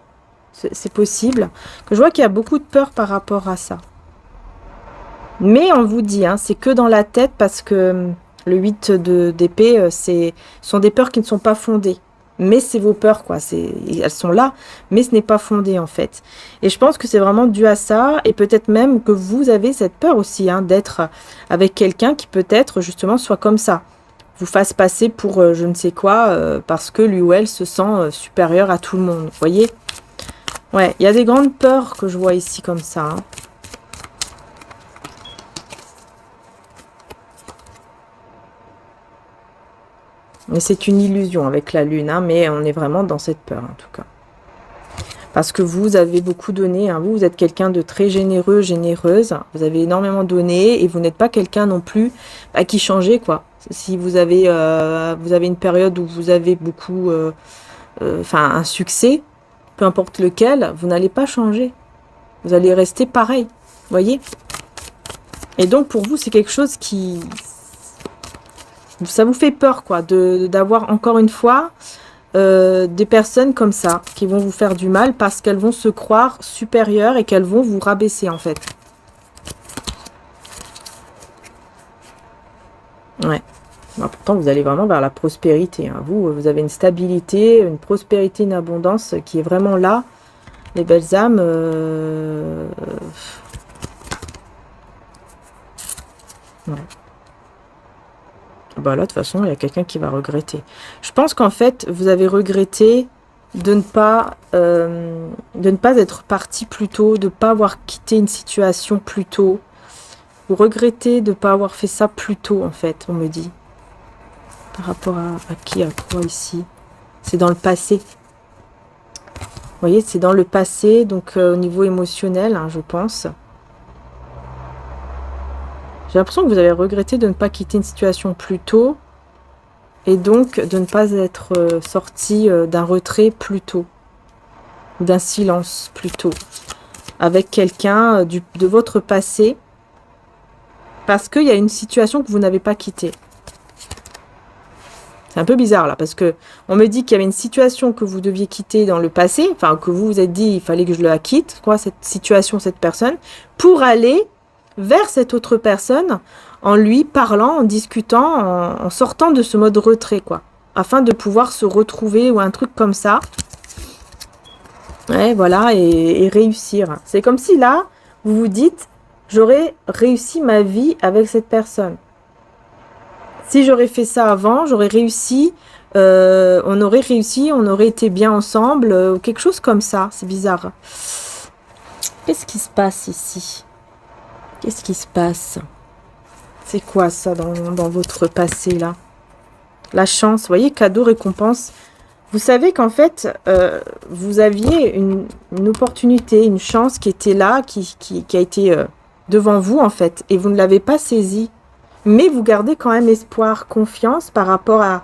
C'est possible. Que je vois qu'il y a beaucoup de peur par rapport à ça. Mais on vous dit, hein, c'est que dans la tête parce que le 8 d'épée, sont des peurs qui ne sont pas fondées. Mais c'est vos peurs, quoi. Elles sont là, mais ce n'est pas fondé, en fait. Et je pense que c'est vraiment dû à ça, et peut-être même que vous avez cette peur aussi, hein, d'être avec quelqu'un qui peut-être, justement, soit comme ça. Vous fasse passer pour je ne sais quoi, parce que lui ou elle se sent supérieur à tout le monde. Vous voyez? Ouais, il y a des grandes peurs que je vois ici comme ça, hein. Mais c'est une illusion avec la lune, hein, mais on est vraiment dans cette peur en tout cas. Parce que vous avez beaucoup donné, hein, vous êtes quelqu'un de très généreux, généreuse, vous avez énormément donné et vous n'êtes pas quelqu'un non plus qui changeait quoi. Si vous avez une période où vous avez beaucoup, un succès, peu importe lequel, vous n'allez pas changer. Vous allez rester pareil, voyez. Et donc pour vous c'est quelque chose qui... Ça vous fait peur, quoi, d'avoir encore une fois des personnes comme ça, qui vont vous faire du mal parce qu'elles vont se croire supérieures et qu'elles vont vous rabaisser, en fait. Ouais. Bon, pourtant, vous allez vraiment vers la prospérité, hein. Vous avez une stabilité, une prospérité, une abondance qui est vraiment là. Les belles âmes... Ouais. Bah là, de toute façon, il y a quelqu'un qui va regretter. Je pense qu'en fait, vous avez regretté de ne pas être parti plus tôt, de ne pas avoir quitté une situation plus tôt. Vous regrettez de ne pas avoir fait ça plus tôt, en fait, on me dit. Par rapport à qui, à quoi ici? C'est dans le passé. Vous voyez, c'est dans le passé, donc au niveau émotionnel, hein, je pense. J'ai l'impression que vous avez regretté de ne pas quitter une situation plus tôt et donc de ne pas être sorti d'un retrait plus tôt ou d'un silence plus tôt avec quelqu'un de votre passé parce qu'il y a une situation que vous n'avez pas quittée. C'est un peu bizarre là parce que on me dit qu'il y avait une situation que vous deviez quitter dans le passé, enfin que vous vous êtes dit il fallait que je la quitte, quoi, cette situation, cette personne, pour aller vers cette autre personne, en lui parlant, en discutant, en sortant de ce mode retrait, quoi. Afin de pouvoir se retrouver ou un truc comme ça. Ouais, voilà, et réussir. C'est comme si là, vous vous dites, j'aurais réussi ma vie avec cette personne. Si j'aurais fait ça avant, j'aurais réussi, on aurait été bien ensemble, quelque chose comme ça. C'est bizarre. Qu'est-ce qui se passe ici ? Qu'est-ce qui se passe? C'est quoi ça dans votre passé là? La chance, vous voyez, cadeau, récompense. Vous savez qu'en fait, vous aviez une opportunité, une chance qui était là, qui a été devant vous en fait, et vous ne l'avez pas saisie. Mais vous gardez quand même espoir, confiance par rapport à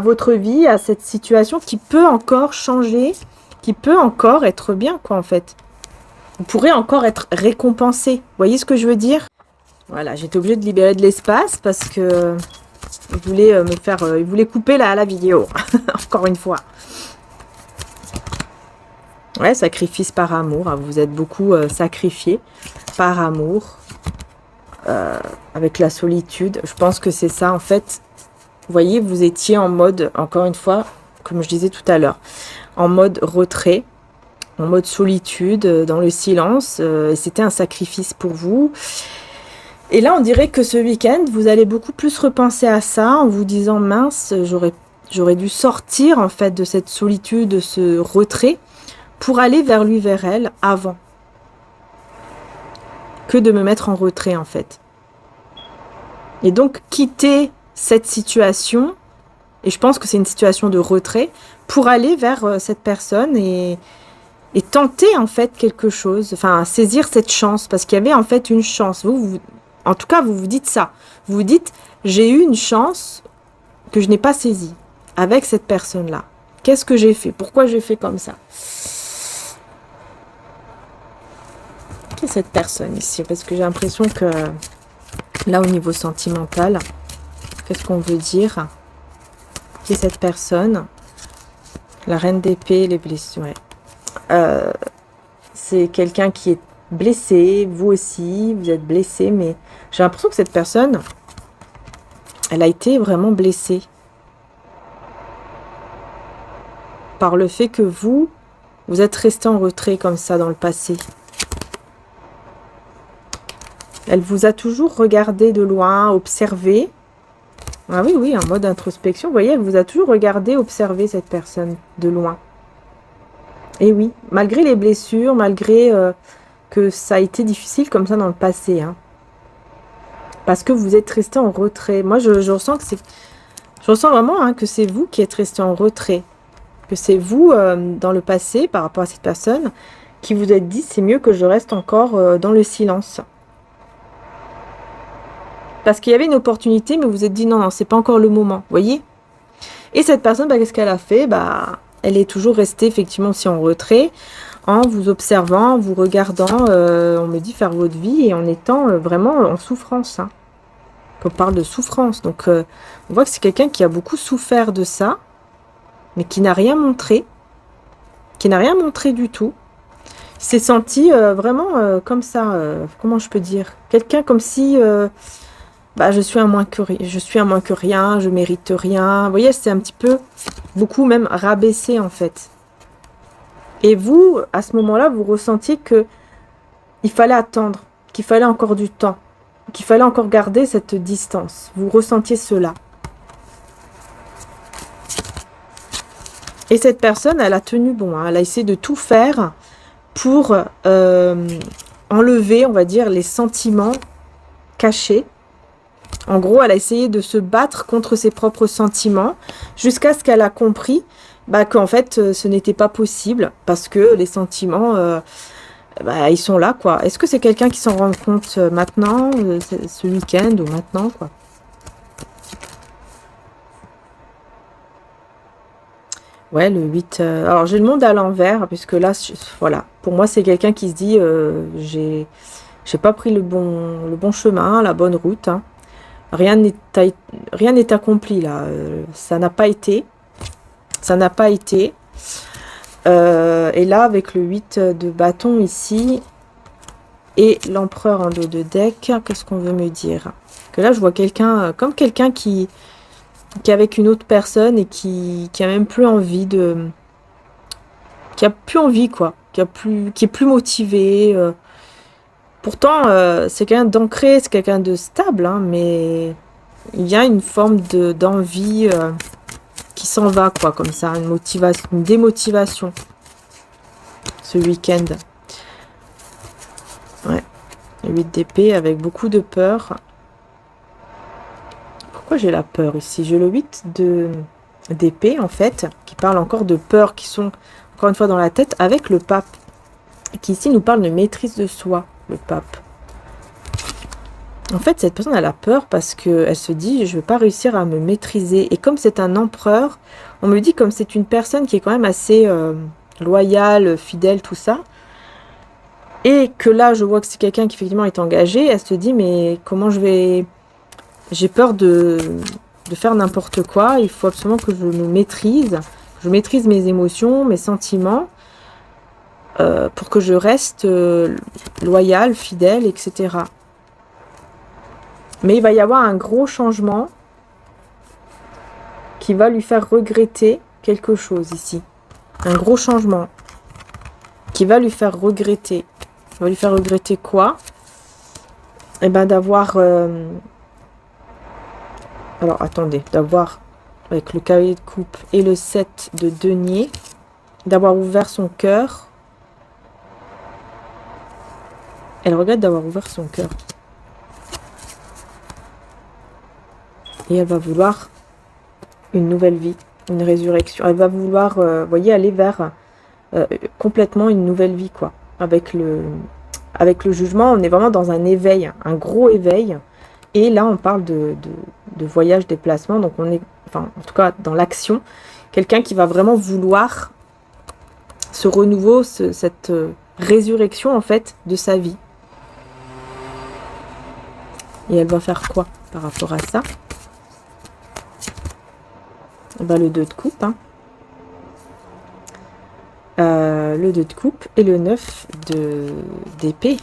votre vie, à cette situation qui peut encore changer, qui peut encore être bien quoi en fait. Vous pourrez encore être récompensé. Vous voyez ce que je veux dire? Voilà, j'étais obligée de libérer de l'espace parce que il voulait couper la vidéo. Encore une fois. Ouais, sacrifice par amour. Vous êtes beaucoup sacrifié par amour. Avec la solitude. Je pense que c'est ça en fait. Vous voyez, vous étiez en mode, encore une fois, comme je disais tout à l'heure, en mode retrait. En mode solitude, dans le silence. C'était un sacrifice pour vous. Et là, on dirait que ce week-end, vous allez beaucoup plus repenser à ça en vous disant, mince, j'aurais dû sortir en fait de cette solitude, de ce retrait, pour aller vers lui, vers elle, avant. Que de me mettre en retrait en fait. Et donc, quitter cette situation, et je pense que c'est une situation de retrait, pour aller vers cette personne et tenter en fait quelque chose, enfin saisir cette chance, parce qu'il y avait en fait une chance. En tout cas, vous vous dites ça. Vous vous dites, j'ai eu une chance que je n'ai pas saisie avec cette personne-là. Qu'est-ce que j'ai fait? Pourquoi j'ai fait comme ça? qui est cette personne ici? Parce que j'ai l'impression que là, au niveau sentimental, qu'est-ce qu'on veut dire? Qui est cette personne? La reine d'épée, les blessures. Ouais. C'est quelqu'un qui est blessé, vous aussi, vous êtes blessé, mais j'ai l'impression que cette personne, elle a été vraiment blessée par le fait que vous êtes resté en retrait comme ça dans le passé. Elle vous a toujours regardé de loin, observé. Ah oui, oui, en mode introspection. Vous voyez, elle vous a toujours regardé, observé cette personne de loin. Et oui, malgré les blessures, malgré que ça a été difficile comme ça dans le passé. Hein, parce que vous êtes resté en retrait. Moi, je ressens que c'est... Je ressens vraiment hein, que c'est vous qui êtes resté en retrait. Que c'est vous, dans le passé, par rapport à cette personne, qui vous êtes dit, c'est mieux que je reste encore dans le silence. Parce qu'il y avait une opportunité, mais vous vous êtes dit, non, non, c'est pas encore le moment, vous voyez. Et cette personne, bah, qu'est-ce qu'elle a fait? Bah, elle est toujours restée, effectivement, aussi en retrait, en vous observant, en vous regardant, on me dit, faire votre vie, et en étant vraiment en souffrance. Hein. On parle de souffrance, donc on voit que c'est quelqu'un qui a beaucoup souffert de ça, mais qui n'a rien montré, du tout. Il s'est senti vraiment comme ça, comment je peux dire? Quelqu'un comme si... bah, je suis un moins que rien, je mérite rien. Vous voyez, c'est un petit peu, beaucoup même rabaissé en fait. Et vous, à ce moment-là, vous ressentiez que il fallait attendre, qu'il fallait encore du temps, qu'il fallait encore garder cette distance. Vous ressentiez cela. Et cette personne, elle a tenu bon, hein, elle a essayé de tout faire pour enlever, on va dire, les sentiments cachés. En gros, elle a essayé de se battre contre ses propres sentiments jusqu'à ce qu'elle a compris bah, qu'en fait, ce n'était pas possible parce que les sentiments, bah, ils sont là, quoi. Est-ce que c'est quelqu'un qui s'en rend compte maintenant, ce week-end ou maintenant, quoi? Ouais, le 8... alors, j'ai le monde à l'envers, puisque là, voilà. Pour moi, c'est quelqu'un qui se dit, j'ai pas pris le bon chemin, la bonne route, hein. Rien n'est accompli là, ça n'a pas été. Ça n'a pas été. Et là, avec le 8 de bâton ici, et l'empereur en dos de deck, qu'est-ce qu'on veut me dire? Que là, je vois quelqu'un, comme quelqu'un qui est avec une autre personne et qui a même plus envie de... Qui a plus envie, quoi. Qui est plus motivé. Pourtant, c'est quelqu'un d'ancré, c'est quelqu'un de stable, hein, mais il y a une forme d'envie qui s'en va, quoi, comme ça, une démotivation, ce week-end. Ouais, 8 d'épée avec beaucoup de peur. Pourquoi j'ai la peur ici? J'ai le 8 d'épée, en fait, qui parle encore de peur, qui sont, encore une fois, dans la tête, avec le pape, qui ici nous parle de maîtrise de soi. Le pape. En fait, cette personne, elle a peur parce qu'elle se dit, je ne vais pas réussir à me maîtriser. Et comme c'est un empereur, on me dit comme c'est une personne qui est quand même assez loyale, fidèle, tout ça. Et que là, je vois que c'est quelqu'un qui effectivement est engagé. Elle se dit, mais comment je vais... J'ai peur de faire n'importe quoi. Il faut absolument que je me maîtrise. Que je maîtrise mes émotions, mes sentiments. Pour que je reste loyale, fidèle, etc. Mais il va y avoir un gros changement qui va lui faire regretter quelque chose ici. Un gros changement qui va lui faire regretter. Il va lui faire regretter quoi? Eh bien d'avoir... Alors attendez, d'avoir, avec le cavalier de coupe et le 7 de denier, d'avoir ouvert son cœur. Elle regrette d'avoir ouvert son cœur. Et elle va vouloir une nouvelle vie, une résurrection. Elle va vouloir, voyez, aller vers complètement une nouvelle vie, quoi. Avec le jugement, on est vraiment dans un éveil, un gros éveil. Et là, on parle de voyage, déplacement. Donc, on est, enfin, en tout cas, dans l'action. Quelqu'un qui va vraiment vouloir ce renouveau, cette résurrection, en fait, de sa vie. Et elle va faire quoi par rapport à ça? Le 2 de coupe, hein. Le 2 de coupe et le 9 d'épée.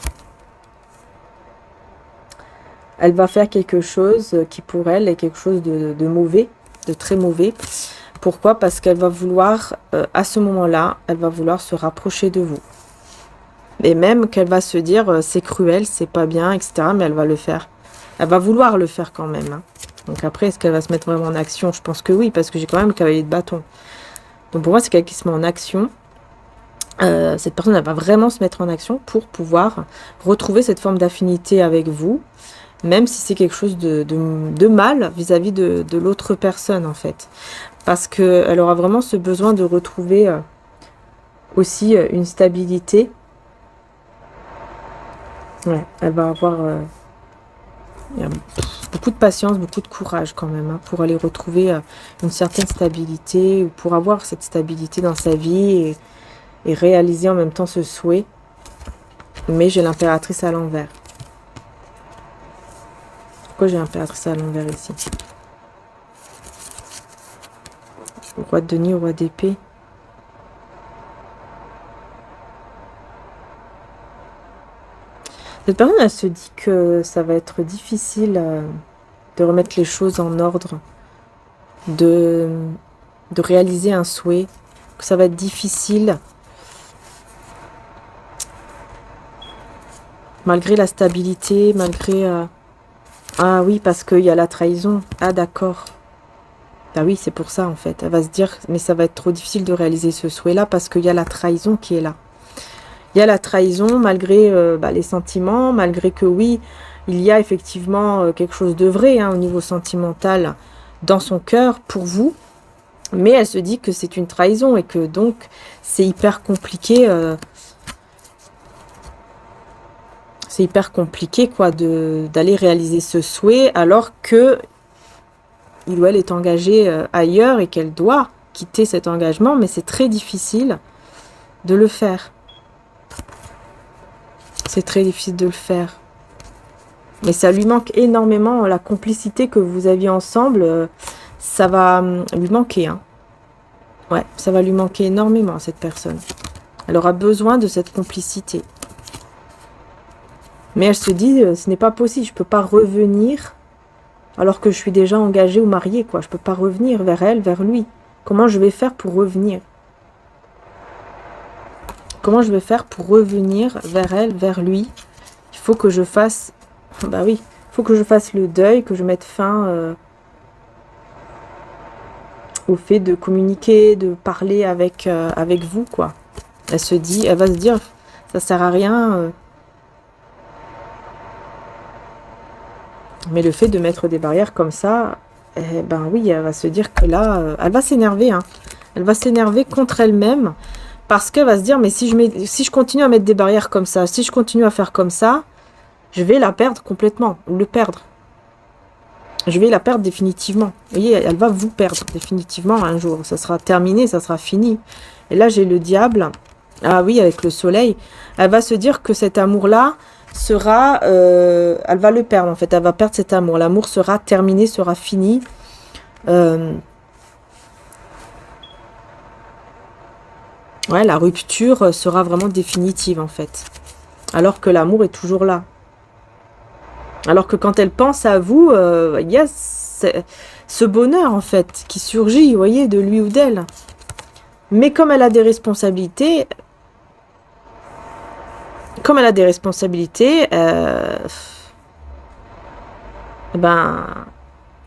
Elle va faire quelque chose qui pour elle est quelque chose de mauvais, de très mauvais. Pourquoi? Parce qu'elle va vouloir, à ce moment-là, elle va vouloir se rapprocher de vous. Et même qu'elle va se dire, c'est cruel, c'est pas bien, etc. Mais elle va le faire. Elle va vouloir le faire quand même, hein. Donc après, est-ce qu'elle va se mettre vraiment en action? Je pense que oui, parce que j'ai quand même le cavalier de bâton. Donc pour moi, c'est quelqu'un qui se met en action. Cette personne, elle va vraiment se mettre en action pour pouvoir retrouver cette forme d'affinité avec vous, même si c'est quelque chose de mal vis-à-vis de l'autre personne, en fait. Parce qu'elle aura vraiment ce besoin de retrouver aussi une stabilité. Ouais, elle va avoir beaucoup de patience, beaucoup de courage quand même, hein, pour aller retrouver une certaine stabilité, ou pour avoir cette stabilité dans sa vie et réaliser en même temps ce souhait. Mais j'ai l'impératrice à l'envers. Pourquoi j'ai l'impératrice à l'envers ici? Roi de denier, roi d'épée. Cette personne, elle se dit que ça va être difficile de remettre les choses en ordre, de réaliser un souhait, que ça va être difficile, malgré la stabilité, malgré... Ah oui, parce qu'il y a la trahison. Ah d'accord. Ah oui, c'est pour ça en fait. Elle va se dire, mais ça va être trop difficile de réaliser ce souhait-là parce qu'il y a la trahison qui est là. Il y a la trahison malgré les sentiments, malgré que oui, il y a effectivement quelque chose de vrai, hein, au niveau sentimental dans son cœur pour vous. Mais elle se dit que c'est une trahison et que donc c'est hyper compliqué. C'est hyper compliqué quoi d'aller réaliser ce souhait alors que il ou elle est engagé ailleurs et qu'elle doit quitter cet engagement, mais c'est très difficile de le faire. C'est très difficile de le faire. Mais ça lui manque énormément, la complicité que vous aviez ensemble, ça va lui manquer, hein. Ouais, ça va lui manquer énormément à cette personne. Elle aura besoin de cette complicité. Mais elle se dit, ce n'est pas possible, je ne peux pas revenir alors que je suis déjà engagée ou mariée, quoi. Je ne peux pas revenir vers elle, vers lui. Comment je vais faire pour revenir? Comment je vais faire pour revenir vers elle, vers lui? Il faut que je fasse... Bah oui, il faut que je fasse le deuil, que je mette fin au fait de communiquer, de parler avec vous, quoi. Elle se dit, elle va se dire, ça sert à rien... Mais le fait de mettre des barrières comme ça, eh ben oui, elle va se dire que là, elle va s'énerver, hein. Elle va s'énerver contre elle-même parce qu'elle va se dire, mais si je continue à mettre des barrières comme ça, si je continue à faire comme ça, je vais la perdre complètement, ou le perdre. Je vais la perdre définitivement. Vous voyez, elle va vous perdre définitivement un jour. Ça sera terminé, ça sera fini. Et là, j'ai le diable. Ah oui, avec le soleil. Elle va se dire que cet amour-là sera... elle va le perdre, en fait. Elle va perdre cet amour. L'amour sera terminé, sera fini. Ouais, la rupture sera vraiment définitive, en fait. Alors que l'amour est toujours là. Alors que quand elle pense à vous, il y a ce bonheur, en fait, qui surgit, vous voyez, de lui ou d'elle. Mais comme elle a des responsabilités...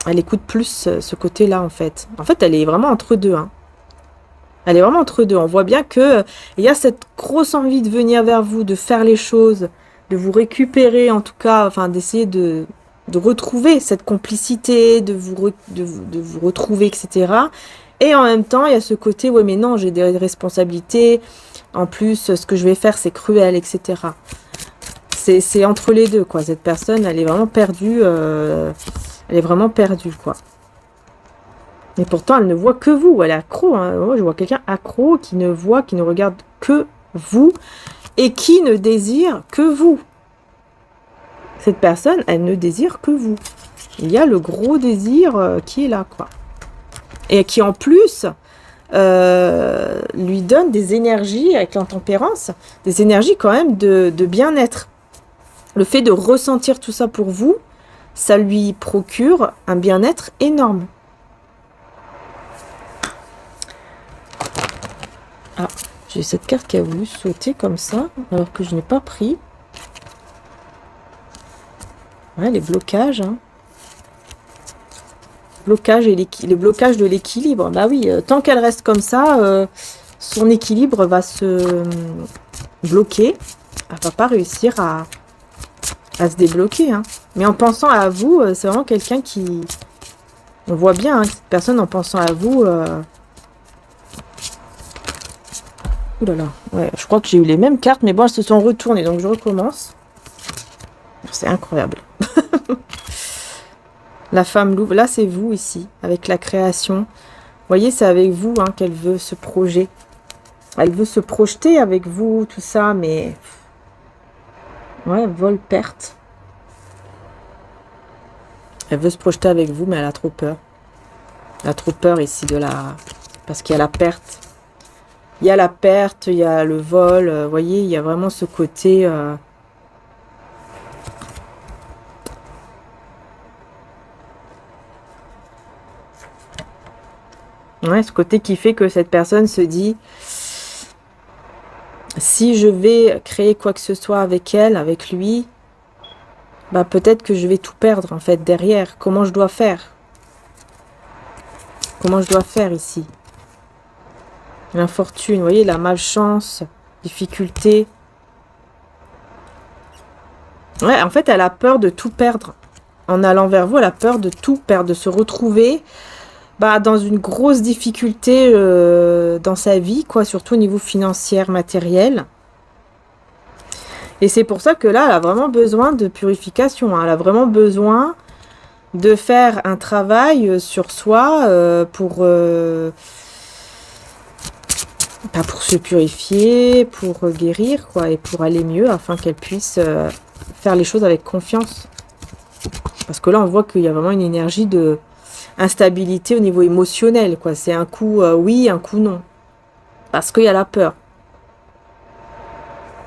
elle écoute plus ce côté-là, en fait. En fait, elle est vraiment entre deux, hein. Elle est vraiment entre deux. On voit bien que il y a cette grosse envie de venir vers vous, de faire les choses, de vous récupérer, en tout cas, enfin, d'essayer de retrouver cette complicité, de vous retrouver, etc. Et en même temps, il y a ce côté, ouais, mais non, j'ai des responsabilités. En plus, ce que je vais faire, c'est cruel, etc. C'est entre les deux, quoi. Cette personne, elle est vraiment perdue. Elle est vraiment perdue, quoi. Et pourtant, elle ne voit que vous. Elle est accro, hein. Moi, je vois quelqu'un accro qui ne voit, qui ne regarde que vous et qui ne désire que vous. Cette personne, elle ne désire que vous. Il y a le gros désir qui est là, quoi. Et qui, en plus, lui donne des énergies, avec l'intempérance, des énergies quand même de bien-être. Le fait de ressentir tout ça pour vous, ça lui procure un bien-être énorme. Ah, j'ai cette carte qui a voulu sauter comme ça, alors que je n'ai pas pris. Ouais, les blocages. Hein. Blocage et le blocage de l'équilibre. Bah oui, tant qu'elle reste comme ça, son équilibre va se bloquer. Elle va pas réussir à se débloquer. Hein. Mais en pensant à vous, c'est vraiment quelqu'un qui... On voit bien, hein, cette personne en pensant à vous... Ouh là là, ouais, je crois que j'ai eu les mêmes cartes, mais bon, elles se sont retournées, donc je recommence. C'est incroyable. La femme louve, là c'est vous ici, avec la création. Vous voyez, c'est avec vous hein, qu'elle veut se projeter. Elle veut se projeter avec vous, tout ça, mais... Ouais, vol-perte. Elle veut se projeter avec vous, mais elle a trop peur. Elle a trop peur ici de la... Parce qu'il y a la perte. Il y a la perte, il y a le vol. Vous voyez, il y a vraiment ce côté... Ouais, ce côté qui fait que cette personne se dit... Si je vais créer quoi que ce soit avec elle, avec lui... Bah peut-être que je vais tout perdre en fait derrière. Comment je dois faire? Comment je dois faire ici? L'infortune, vous voyez, la malchance, difficulté. Ouais, en fait, elle a peur de tout perdre. En allant vers vous, elle a peur de tout perdre, de se retrouver dans une grosse difficulté dans sa vie, quoi, surtout au niveau financier, matériel. Et c'est pour ça que là, elle a vraiment besoin de purification. Hein. Elle a vraiment besoin de faire un travail sur soi pour se purifier, pour guérir, quoi, et pour aller mieux, afin qu'elle puisse faire les choses avec confiance. Parce que là, on voit qu'il y a vraiment une énergie de instabilité au niveau émotionnel, quoi. C'est un coup oui, un coup non. Parce qu'il y a la peur.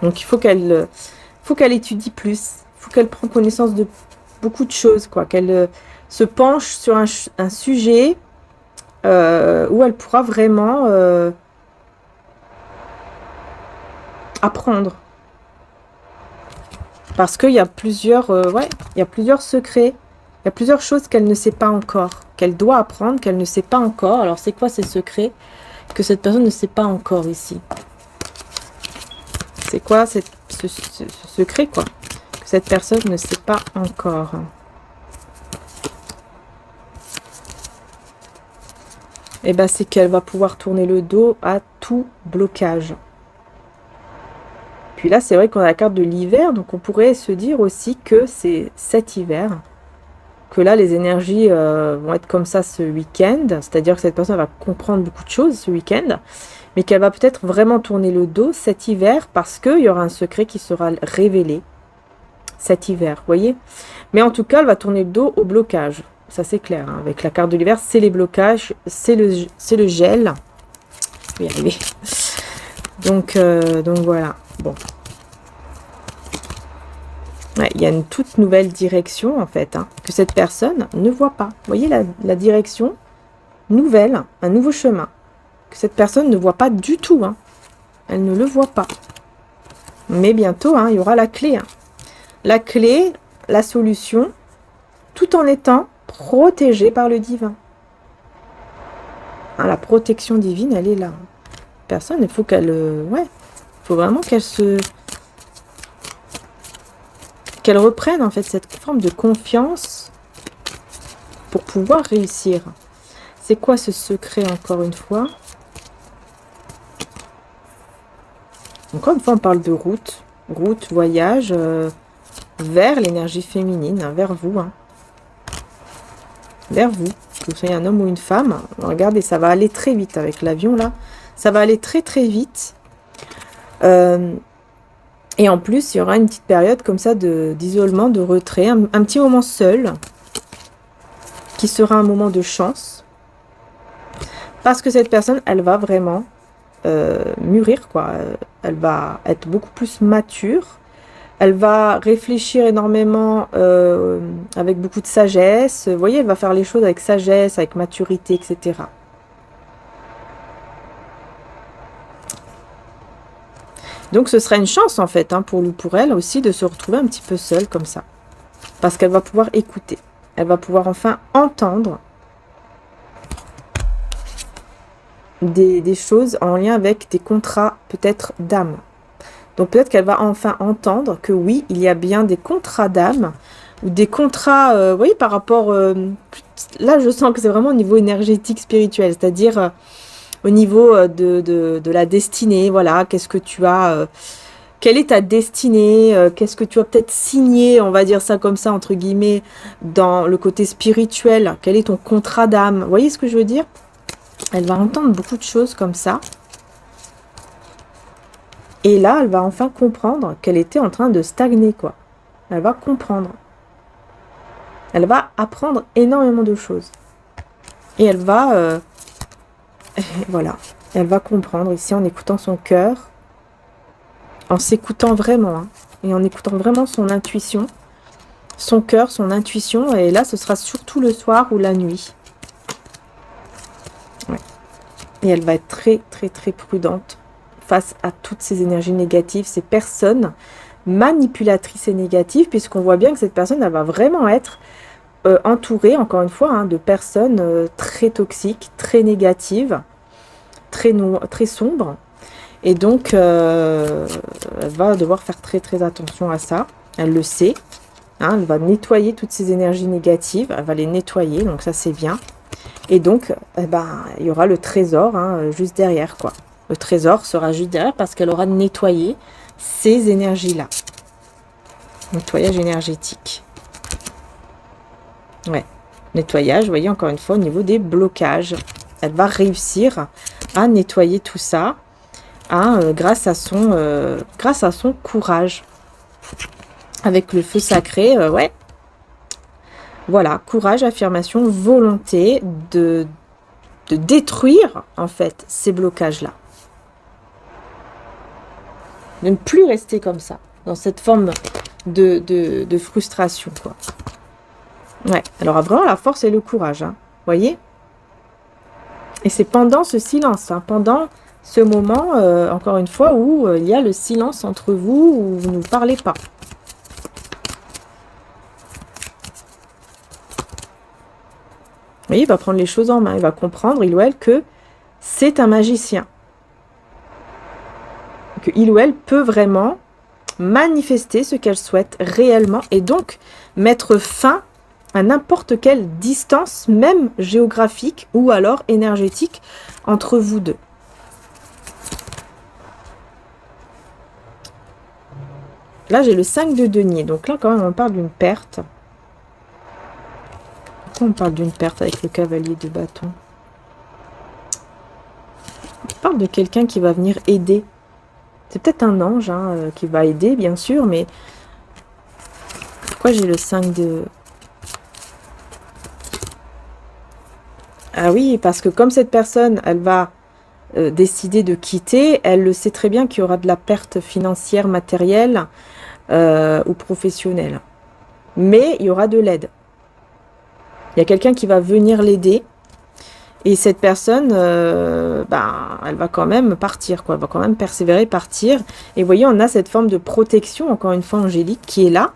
Donc il faut qu'elle étudie plus. Il faut qu'elle prenne connaissance de beaucoup de choses, quoi. Qu'elle se penche sur un sujet où elle pourra vraiment apprendre. Parce qu'il y a plusieurs il y a plusieurs secrets. Il y a plusieurs choses qu'elle ne sait pas encore. Qu'elle doit apprendre, qu'elle ne sait pas encore. Alors c'est quoi ces secrets que cette personne ne sait pas encore ici? C'est quoi ce secret, quoi, que cette personne ne sait pas encore? Et bien, c'est qu'elle va pouvoir tourner le dos à tout blocage. Puis là, c'est vrai qu'on a la carte de l'hiver, donc on pourrait se dire aussi que c'est cet hiver, que là, les énergies vont être comme ça ce week-end, c'est-à-dire que cette personne va comprendre beaucoup de choses ce week-end, mais qu'elle va peut-être vraiment tourner le dos cet hiver parce qu'il y aura un secret qui sera révélé cet hiver, vous voyez. Mais en tout cas, elle va tourner le dos au blocage, ça c'est clair. Hein. Avec la carte de l'hiver, c'est les blocages, c'est le gel. Je vais y arriver. Donc voilà, bon. Ouais, il y a une toute nouvelle direction, en fait, hein, que cette personne ne voit pas. Vous voyez la direction nouvelle, un nouveau chemin, que cette personne ne voit pas du tout. Hein. Elle ne le voit pas. Mais bientôt, hein, il y aura la clé. Hein. La clé, la solution, tout en étant protégée par le divin. Hein, la protection divine, elle est là. Personne, il faut qu'elle... ouais, il faut vraiment qu'elle reprenne en fait cette forme de confiance pour pouvoir réussir. C'est quoi ce secret, encore une fois? Encore une fois, on parle de route, voyage vers l'énergie féminine, hein, vers vous. Hein. Vers vous, que vous soyez un homme ou une femme. Regardez, ça va aller très vite avec l'avion là. Ça va aller très très vite. Et en plus, il y aura une petite période comme ça d'isolement, de retrait, un petit moment seul, qui sera un moment de chance. Parce que cette personne, elle va vraiment mûrir, quoi. Elle va être beaucoup plus mature. Elle va réfléchir énormément avec beaucoup de sagesse. Vous voyez, elle va faire les choses avec sagesse, avec maturité, etc. Donc ce sera une chance en fait, hein, pour lui, pour elle aussi, de se retrouver un petit peu seule comme ça. Parce qu'elle va pouvoir écouter. Elle va pouvoir enfin entendre des choses en lien avec des contrats peut-être d'âme. Donc peut-être qu'elle va enfin entendre que oui, il y a bien des contrats d'âme ou des contrats, vous voyez, par rapport... là, je sens que c'est vraiment au niveau énergétique, spirituel, c'est-à-dire au niveau de la destinée, voilà, qu'est-ce que tu as... quelle est ta destinée, qu'est-ce que tu as peut-être signé, on va dire ça comme ça, entre guillemets, dans le côté spirituel, quel est ton contrat d'âme, vous voyez ce que je veux dire? Elle va entendre beaucoup de choses comme ça. Et là, elle va enfin comprendre qu'elle était en train de stagner, quoi. Elle va comprendre. Elle va apprendre énormément de choses. Et elle va... voilà. Elle va comprendre ici en écoutant son cœur. En s'écoutant vraiment. Hein, et en écoutant vraiment son intuition. Son cœur, son intuition. Et là, ce sera surtout le soir ou la nuit. Ouais. Et elle va être très, très, très prudente face à toutes ces énergies négatives, ces personnes manipulatrices et négatives, puisqu'on voit bien que cette personne, elle va vraiment être entourée, encore une fois, hein, de personnes très toxiques, très négatives, très sombres. Et donc, elle va devoir faire très, très attention à ça. Elle le sait. Hein, elle va nettoyer toutes ces énergies négatives. Elle va les nettoyer, donc ça, c'est bien. Et donc, eh ben, il y aura le trésor hein, juste derrière, quoi. Le trésor sera juste derrière parce qu'elle aura nettoyé ces énergies-là. Nettoyage énergétique. Ouais. Nettoyage, vous voyez, encore une fois, au niveau des blocages. Elle va réussir à nettoyer tout ça hein, grâce à son courage. Avec le feu sacré, ouais. Voilà, courage, affirmation, volonté de détruire, en fait, ces blocages-là. De ne plus rester comme ça, dans cette forme de frustration, quoi. Ouais, elle aura vraiment la force et le courage, hein, voyez. Et c'est pendant ce silence, hein, pendant ce moment, encore une fois, où il y a le silence entre vous, où vous ne parlez pas. Vous voyez, il va prendre les choses en main, il va comprendre, il ou elle, que c'est un magicien. Que il ou elle peut vraiment manifester ce qu'elle souhaite réellement et donc mettre fin à n'importe quelle distance, même géographique ou alors énergétique, entre vous deux. Là, j'ai le 5 de denier, donc là, quand même, on parle d'une perte. Pourquoi on parle d'une perte avec le cavalier de bâton? On parle de quelqu'un qui va venir aider. C'est peut-être un ange hein, qui va aider, bien sûr, mais... Pourquoi j'ai le 5 de... Ah oui, parce que comme cette personne, elle va décider de quitter, elle le sait très bien qu'il y aura de la perte financière, matérielle ou professionnelle. Mais il y aura de l'aide. Il y a quelqu'un qui va venir l'aider. Et cette personne, elle va quand même partir, quoi. Elle va quand même persévérer, partir. Et vous voyez, on a cette forme de protection, encore une fois, angélique, qui est là.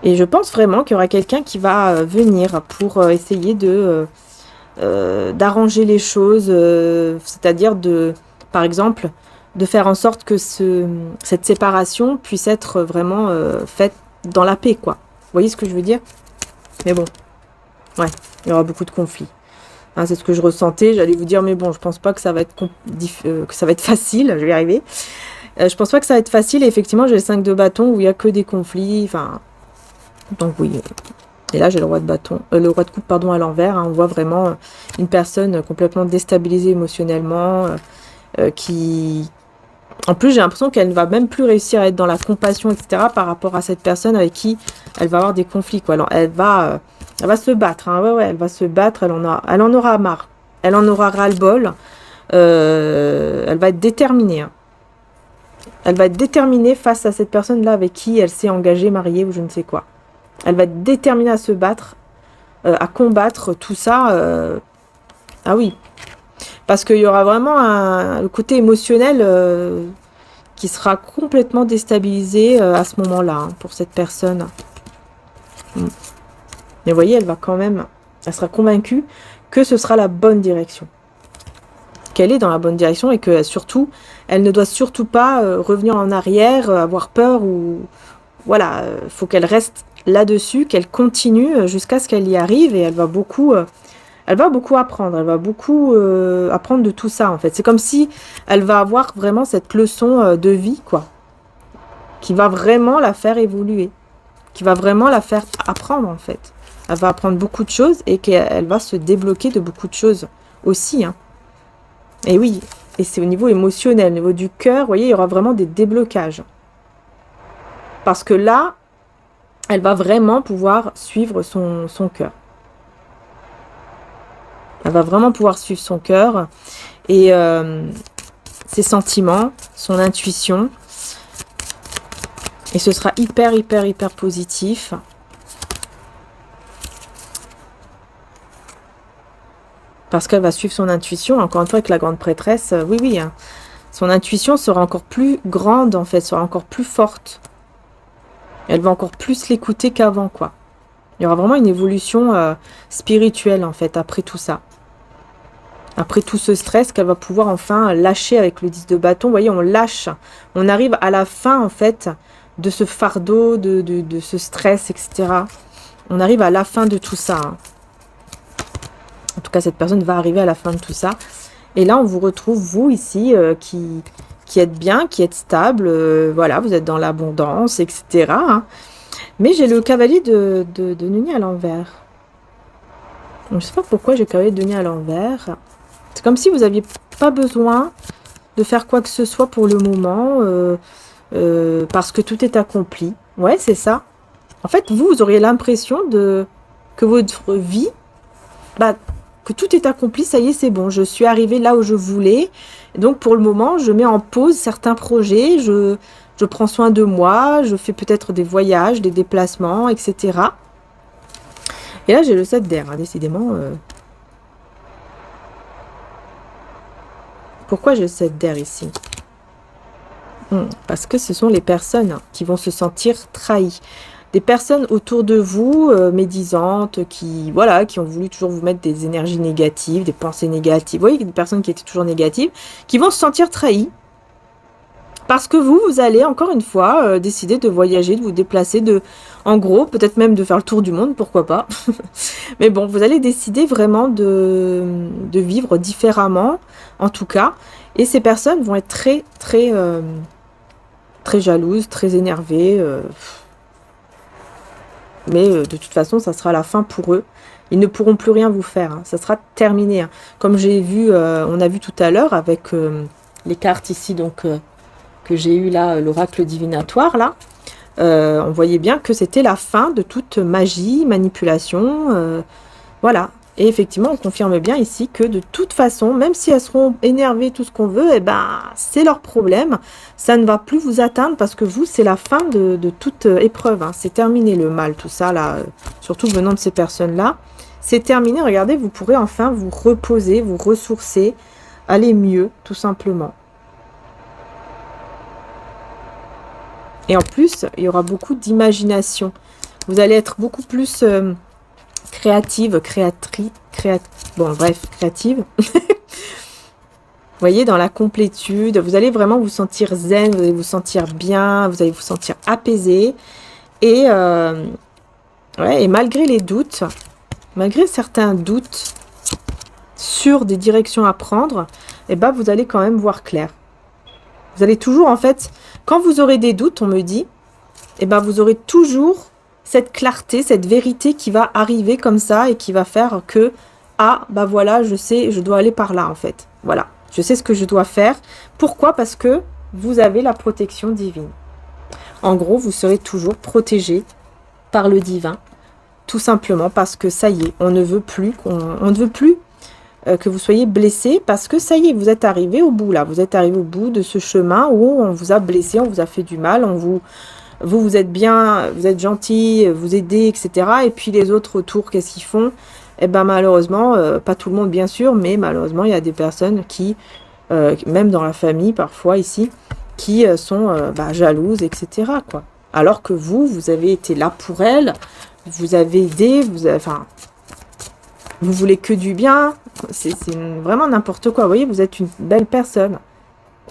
Et je pense vraiment qu'il y aura quelqu'un qui va venir pour essayer d'arranger les choses. C'est-à-dire, par exemple, de faire en sorte que cette séparation puisse être vraiment faite dans la paix, quoi. Vous voyez ce que je veux dire? Mais bon, ouais. Il y aura beaucoup de conflits. Hein, c'est ce que je ressentais. J'allais vous dire, mais bon, je pense pas que ça va être facile. Je vais y arriver. Je pense pas que ça va être facile. Et effectivement, j'ai le 5 de bâton où il y a que des conflits. Enfin, donc oui. Et là, j'ai le roi de bâton, le roi de coupe, pardon, à l'envers. Hein, on voit vraiment une personne complètement déstabilisée émotionnellement, qui En plus, j'ai l'impression qu'elle ne va même plus réussir à être dans la compassion, etc. par rapport à cette personne avec qui elle va avoir des conflits, quoi. Alors, elle va se battre, hein. Ouais, elle va se battre, elle en aura marre. Elle en aura ras-le-bol. Elle va être déterminée, hein. Elle va être déterminée face à cette personne-là avec qui elle s'est engagée, mariée ou je ne sais quoi. Elle va être déterminée à se battre, à combattre tout ça. Ah oui, parce qu'il y aura vraiment le côté émotionnel qui sera complètement déstabilisé à ce moment-là, hein, pour cette personne. Mais vous voyez, elle sera convaincue que ce sera la bonne direction. Qu'elle est dans la bonne direction et que surtout, elle ne doit surtout pas revenir en arrière, avoir peur ou... Voilà, faut qu'elle reste là-dessus, qu'elle continue jusqu'à ce qu'elle y arrive et elle va beaucoup apprendre. Elle va beaucoup apprendre de tout ça, en fait. C'est comme si elle va avoir vraiment cette leçon de vie, quoi, qui va vraiment la faire évoluer, qui va vraiment la faire apprendre, en fait. Elle va apprendre beaucoup de choses et qu'elle va se débloquer de beaucoup de choses aussi, hein. Et oui, et c'est au niveau émotionnel, au niveau du cœur, vous voyez, il y aura vraiment des déblocages. Parce que là, elle va vraiment pouvoir suivre son cœur. Elle va vraiment pouvoir suivre son cœur et ses sentiments, son intuition. Et ce sera hyper positif. Parce qu'elle va suivre son intuition. Encore une fois, avec la grande prêtresse, oui, hein. Son intuition sera encore plus grande, en fait, sera encore plus forte. Elle va encore plus l'écouter qu'avant, quoi. Il y aura vraiment une évolution spirituelle, en fait, après tout ça. Après tout ce stress qu'elle va pouvoir enfin lâcher avec le 10 de bâton. Vous voyez, on lâche. On arrive à la fin, en fait, de ce fardeau, de ce stress, etc. On arrive à la fin de tout ça, hein. En tout cas, cette personne va arriver à la fin de tout ça. Et là, on vous retrouve, vous, ici, qui êtes bien, qui êtes stable. Voilà, vous êtes dans l'abondance, etc. hein. Mais j'ai le cavalier de denier à l'envers. Je ne sais pas pourquoi j'ai le cavalier de denier à l'envers. C'est comme si vous n'aviez pas besoin de faire quoi que ce soit pour le moment. Parce que tout est accompli. Ouais, c'est ça. En fait, vous auriez l'impression que votre vie... que tout est accompli, ça y est, c'est bon, je suis arrivée là où je voulais. Donc pour le moment, je mets en pause certains projets, je prends soin de moi, je fais peut-être des voyages, des déplacements, etc. Et là, j'ai le 7 d'air, hein, décidément. Pourquoi j'ai le 7 d'air ici? Parce que ce sont les personnes qui vont se sentir trahies. Des personnes autour de vous, médisantes, qui ont voulu toujours vous mettre des énergies négatives, des pensées négatives. Vous voyez, des personnes qui étaient toujours négatives, qui vont se sentir trahies. Parce que vous allez, encore une fois, décider de voyager, de vous déplacer, en gros, peut-être même de faire le tour du monde, pourquoi pas. Mais bon, vous allez décider vraiment de vivre différemment, en tout cas. Et ces personnes vont être très jalouses, très énervées, mais de toute façon, ça sera la fin pour eux. Ils ne pourront plus rien vous faire, hein. Ça sera terminé, hein. Comme j'ai vu, on a vu tout à l'heure avec les cartes ici, donc que j'ai eu là, l'oracle divinatoire, là. On voyait bien que c'était la fin de toute magie, manipulation. Voilà. Et effectivement, on confirme bien ici que de toute façon, même si elles seront énervées, tout ce qu'on veut, eh ben, c'est leur problème. Ça ne va plus vous atteindre parce que vous, c'est la fin de toute épreuve, hein. C'est terminé le mal, tout ça, là, surtout venant de ces personnes-là. C'est terminé, regardez, vous pourrez enfin vous reposer, vous ressourcer, aller mieux, tout simplement. Et en plus, il y aura beaucoup d'imagination. Vous allez être beaucoup plus... créative. Bon, bref, créative. Vous voyez, dans la complétude, vous allez vraiment vous sentir zen, vous allez vous sentir bien, vous allez vous sentir apaisé. Et, et malgré les doutes, malgré certains doutes sur des directions à prendre, eh ben, vous allez quand même voir clair. Vous allez toujours, en fait, quand vous aurez des doutes, on me dit, eh ben, vous aurez toujours cette clarté, cette vérité qui va arriver comme ça et qui va faire que, ah, bah voilà, je sais, je dois aller par là, en fait. Voilà, je sais ce que je dois faire. Pourquoi? Parce que vous avez la protection divine. En gros, vous serez toujours protégé par le divin, tout simplement parce que ça y est, on ne veut plus que vous soyez blessé, parce que ça y est, vous êtes arrivé au bout là, vous êtes arrivé au bout de ce chemin où on vous a blessé, on vous a fait du mal, vous êtes bien, vous êtes gentil, vous aidez, etc. Et puis les autres autour, qu'est-ce qu'ils font? Eh ben malheureusement, pas tout le monde bien sûr, mais malheureusement il y a des personnes qui, même dans la famille parfois ici, qui sont jalouses, etc. quoi. Alors que vous avez été là pour elles, vous avez aidé, vous voulez que du bien, c'est vraiment n'importe quoi. Vous voyez, vous êtes une belle personne.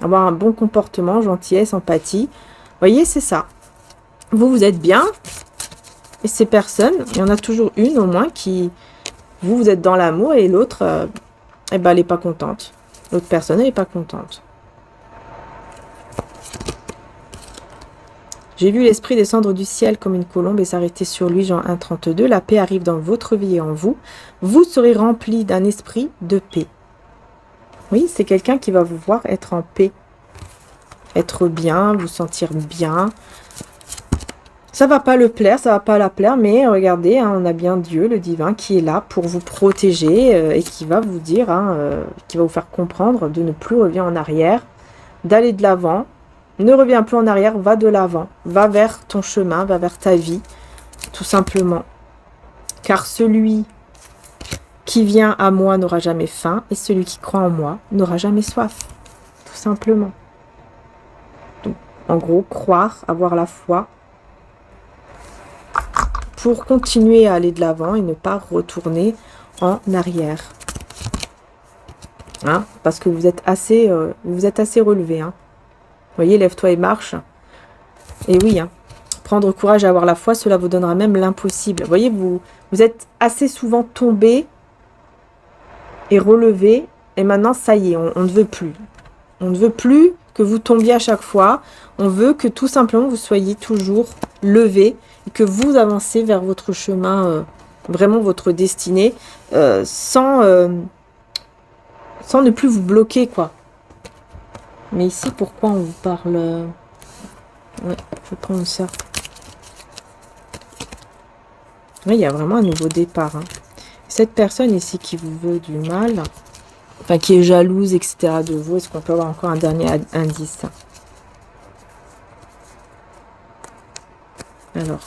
Avoir un bon comportement, gentillesse, empathie. Vous voyez, c'est ça. Vous êtes bien. Et ces personnes, il y en a toujours une au moins qui... Vous êtes dans l'amour et l'autre, elle n'est pas contente. L'autre personne, elle n'est pas contente. J'ai vu l'esprit descendre du ciel comme une colombe et s'arrêter sur lui, Jean 1,32. La paix arrive dans votre vie et en vous. Vous serez rempli d'un esprit de paix. Oui, c'est quelqu'un qui va vous voir être en paix. Être bien, vous sentir bien. Ça va pas le plaire, ça va pas la plaire, mais regardez, hein, on a bien Dieu, le divin, qui est là pour vous protéger et qui va vous dire, qui va vous faire comprendre de ne plus revenir en arrière, d'aller de l'avant. Ne reviens plus en arrière, va de l'avant. Va vers ton chemin, va vers ta vie, tout simplement. Car celui qui vient à moi n'aura jamais faim, et celui qui croit en moi n'aura jamais soif. Tout simplement. Donc, en gros, croire, avoir la foi, pour continuer à aller de l'avant et ne pas retourner en arrière. Hein? Parce que vous êtes assez relevé, hein. Vous voyez, lève-toi et marche. Et oui, hein, prendre courage et avoir la foi, cela vous donnera même l'impossible. Vous voyez, vous êtes assez souvent tombé et relevé. Et maintenant, ça y est, on ne veut plus. On ne veut plus que vous tombiez à chaque fois. On veut que tout simplement, vous soyez toujours levé et que vous avancez vers votre chemin, vraiment votre destinée, sans ne plus vous bloquer, quoi. Mais ici, pourquoi on vous parle... Ouais, je vais prendre ça. Oui, il y a vraiment un nouveau départ. Hein. Cette personne ici qui vous veut du mal, enfin qui est jalouse, etc. de vous, est-ce qu'on peut avoir encore un dernier indice? Alors,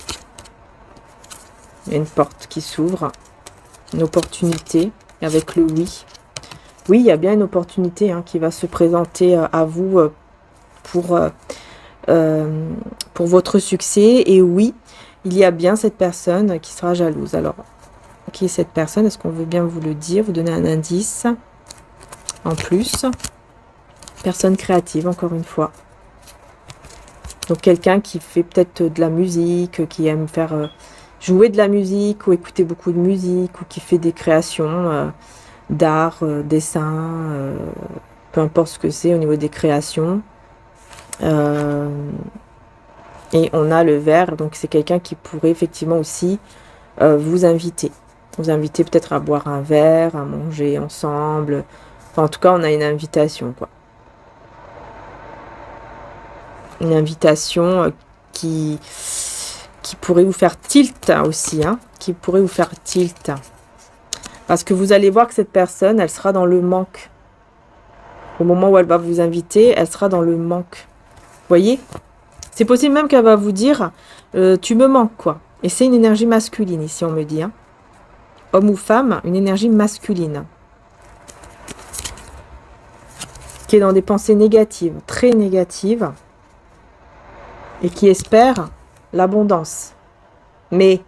il y a une porte qui s'ouvre, une opportunité avec le oui. Oui, il y a bien une opportunité hein, qui va se présenter à vous pour votre succès. Et oui, il y a bien cette personne qui sera jalouse. Alors, qui est cette personne? Est-ce qu'on veut bien vous le dire? Vous donner un indice en plus. Personne créative, encore une fois. Donc, quelqu'un qui fait peut-être de la musique, qui aime faire jouer de la musique ou écouter beaucoup de musique ou qui fait des créations... d'art, dessin, peu importe ce que c'est au niveau des créations. Et on a le verre, donc c'est quelqu'un qui pourrait effectivement aussi vous inviter. Vous inviter peut-être à boire un verre, à manger ensemble. Enfin, en tout cas, on a une invitation, quoi. Une invitation qui pourrait vous faire tilt aussi, hein, qui pourrait vous faire tilt. Parce que vous allez voir que cette personne, elle sera dans le manque. Au moment où elle va vous inviter, elle sera dans le manque. Vous voyez? C'est possible même qu'elle va vous dire, tu me manques, quoi. Et c'est une énergie masculine, ici, on me dit. Hein. Homme ou femme, une énergie masculine. Qui est dans des pensées négatives, très négatives. Et qui espère l'abondance. Mais...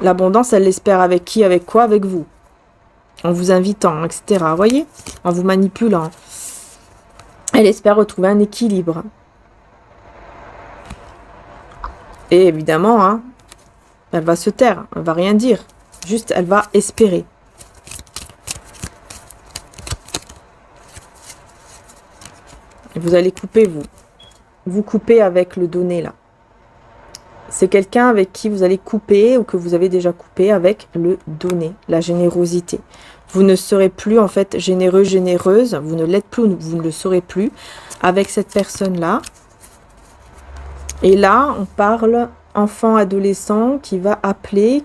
l'abondance, elle l'espère avec qui? Avec quoi? Avec vous. En vous invitant, etc. Vous voyez? En vous manipulant. Elle espère retrouver un équilibre. Et évidemment, hein, elle va se taire. Elle va rien dire. Juste, elle va espérer. Et vous allez couper, vous. Vous coupez avec le donné, là. C'est quelqu'un avec qui vous allez couper ou que vous avez déjà coupé avec le donner, la générosité. Vous ne serez plus en fait généreux, généreuse. Vous ne l'êtes plus, vous ne le serez plus avec cette personne-là. Et là, on parle enfant, adolescent qui va appeler.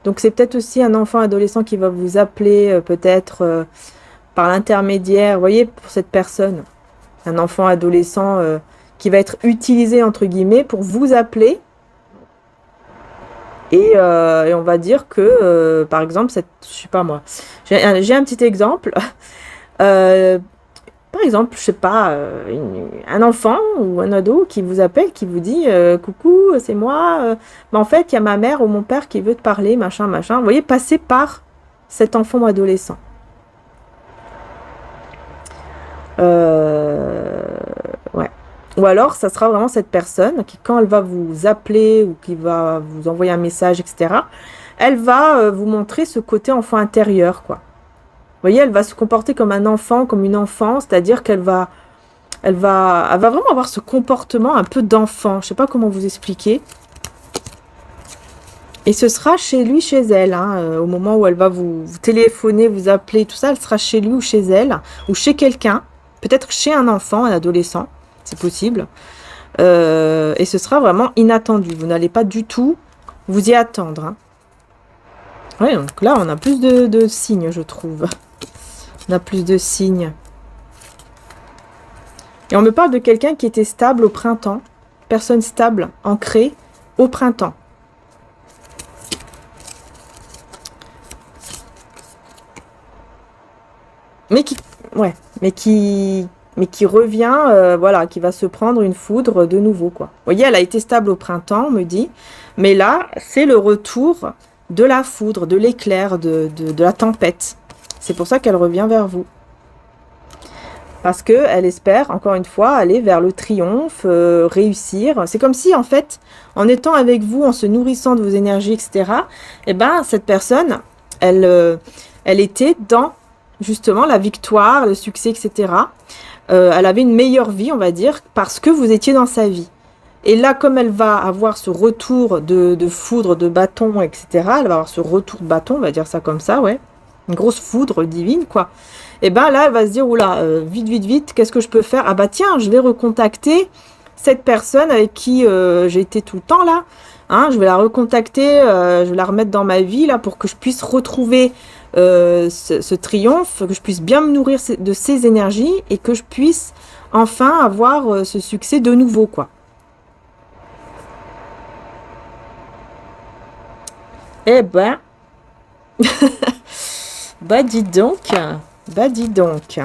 Donc c'est peut-être aussi un enfant, adolescent qui va vous appeler peut-être par l'intermédiaire, vous voyez, pour cette personne. Un enfant, adolescent qui va être utilisé entre guillemets pour vous appeler. Et on va dire que, par exemple, je sais pas moi, j'ai un petit exemple. Par exemple, je sais pas, un enfant ou un ado qui vous appelle, qui vous dit coucou, c'est moi. Mais en fait, il y a ma mère ou mon père qui veut te parler, machin, machin. Vous voyez, passer par cet enfant ou adolescent. Ouais. Ou alors, ça sera vraiment cette personne qui, quand elle va vous appeler ou qui va vous envoyer un message, etc., elle va vous montrer ce côté enfant intérieur, quoi. Vous voyez, elle va se comporter comme un enfant, comme une enfant, c'est-à-dire qu'elle va, elle va vraiment avoir ce comportement un peu d'enfant. Je ne sais pas comment vous expliquer. Et ce sera chez lui, chez elle, hein, au moment où elle va vous téléphoner, vous appeler, tout ça, elle sera chez lui ou chez elle, ou chez quelqu'un, peut-être chez un enfant, un adolescent, c'est possible. Et ce sera vraiment inattendu. Vous n'allez pas du tout vous y attendre. Hein. Oui, donc là, on a plus de signes, je trouve. On a plus de signes. Et on me parle de quelqu'un qui était stable au printemps. Personne stable, ancrée au printemps. Mais qui revient, voilà, qui va se prendre une foudre de nouveau, quoi. Vous voyez, elle a été stable au printemps, on me dit. Mais là, c'est le retour de la foudre, de l'éclair, de la tempête. C'est pour ça qu'elle revient vers vous. Parce qu'elle espère, encore une fois, aller vers le triomphe, réussir. C'est comme si, en fait, en étant avec vous, en se nourrissant de vos énergies, etc., eh ben, cette personne, elle était dans, justement, la victoire, le succès, etc. Elle avait une meilleure vie, on va dire, parce que vous étiez dans sa vie. Et là, comme elle va avoir ce retour de foudre, de bâton, etc., elle va avoir ce retour de bâton, on va dire ça comme ça, ouais. Une grosse foudre divine, quoi. Et ben là, elle va se dire, oula, vite, vite, vite, qu'est-ce que je peux faire? Ah bah tiens, je vais recontacter cette personne avec qui j'ai été tout le temps, là. Hein, je vais la recontacter, je vais la remettre dans ma vie, là, pour que je puisse retrouver ce triomphe, que je puisse bien me nourrir de ces énergies et que je puisse enfin avoir ce succès de nouveau, quoi. Eh ben, bah dis donc, bah dis donc.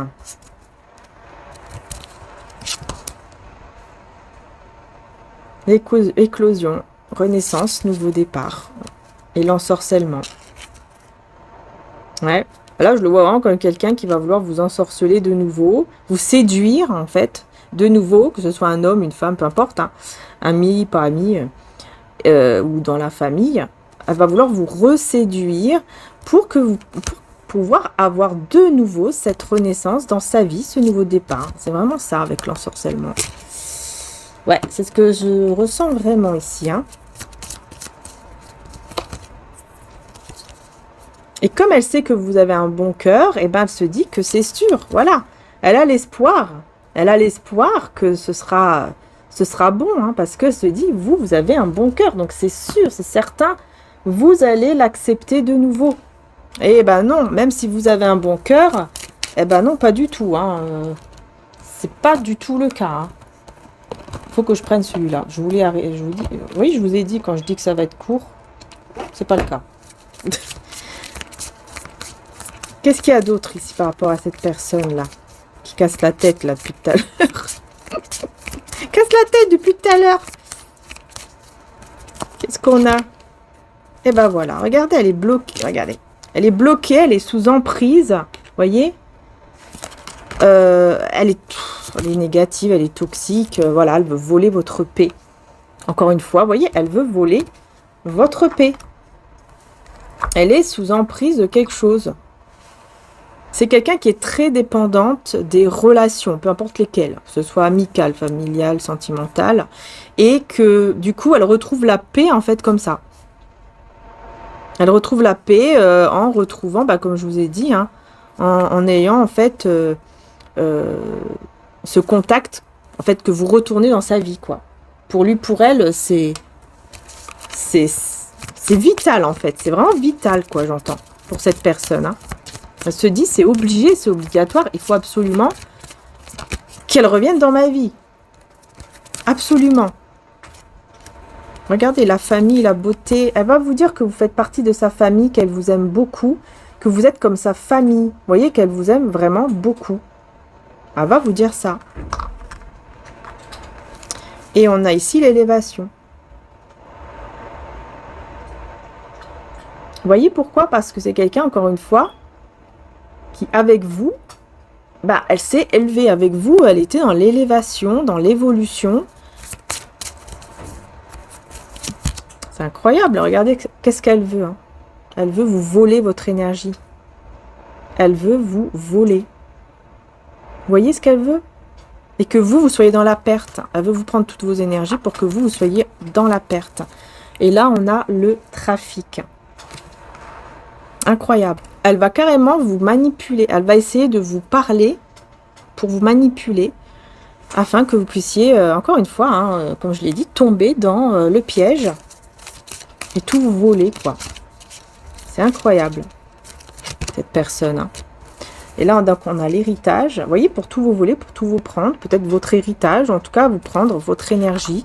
Éclosion, renaissance, nouveau départ et l'ensorcellement. Ouais, là je le vois vraiment comme quelqu'un qui va vouloir vous ensorceler de nouveau, vous séduire en fait, de nouveau, que ce soit un homme, une femme, peu importe, hein, ami, pas ami, ou dans la famille. Elle va vouloir vous reséduire pour pouvoir avoir de nouveau cette renaissance dans sa vie, ce nouveau départ. C'est vraiment ça avec l'ensorcellement. Ouais, c'est ce que je ressens vraiment ici. Hein. Et comme elle sait que vous avez un bon cœur, eh ben elle se dit que c'est sûr. Voilà, elle a l'espoir. Elle a l'espoir que ce sera bon, hein, parce que se dit, vous avez un bon cœur. Donc c'est sûr, c'est certain. Vous allez l'accepter de nouveau. Et ben non, même si vous avez un bon cœur, eh ben non, pas du tout. Hein. C'est pas du tout le cas. Hein. Faut que je prenne celui-là. Je voulais arrêter. Je vous dis, oui, je vous ai dit quand je dis que ça va être court, c'est pas le cas. Qu'est-ce qu'il y a d'autre ici par rapport à cette personne-là qui casse la tête là depuis tout à l'heure? Casse la tête depuis tout à l'heure. Qu'est-ce qu'on a? Et ben voilà, regardez, elle est bloquée, regardez. Elle est bloquée, elle est sous emprise, voyez. Elle est négative, elle est toxique, voilà, elle veut voler votre paix. Encore une fois, voyez, elle veut voler votre paix. Elle est sous emprise de quelque chose. C'est quelqu'un qui est très dépendante des relations, peu importe lesquelles, que ce soit amicales, familiales, sentimentales, et que du coup, elle retrouve la paix en fait comme ça. Elle retrouve la paix en retrouvant, bah, comme je vous ai dit, hein, en ayant en fait ce contact, en fait, que vous retournez dans sa vie, quoi. Pour lui, pour elle, c'est vital, en fait. C'est vraiment vital, quoi, j'entends, pour cette personne. Hein. Elle se dit, c'est obligé, c'est obligatoire. Il faut absolument qu'elle revienne dans ma vie. Absolument. Regardez, la famille, la beauté. Elle va vous dire que vous faites partie de sa famille, qu'elle vous aime beaucoup, que vous êtes comme sa famille. Vous voyez qu'elle vous aime vraiment beaucoup. Elle va vous dire ça. Et on a ici l'élévation. Vous voyez pourquoi? Parce que c'est quelqu'un, encore une fois, qui, avec vous, bah, elle s'est élevée avec vous. Elle était dans l'élévation, dans l'évolution. C'est incroyable. Regardez, qu'est-ce qu'elle veut. Hein. Elle veut vous voler votre énergie. Elle veut vous voler. Vous voyez ce qu'elle veut? Et que vous soyez dans la perte. Elle veut vous prendre toutes vos énergies pour que vous soyez dans la perte. Et là, on a le trafic. Incroyable. Elle va carrément vous manipuler. Elle va essayer de vous parler pour vous manipuler afin que vous puissiez, encore une fois, hein, comme je l'ai dit, tomber dans le piège et tout vous voler, quoi. C'est incroyable, cette personne. Hein. Et là, donc, on a l'héritage. Vous voyez, pour tout vous voler, pour tout vous prendre, peut-être votre héritage, en tout cas, vous prendre votre énergie,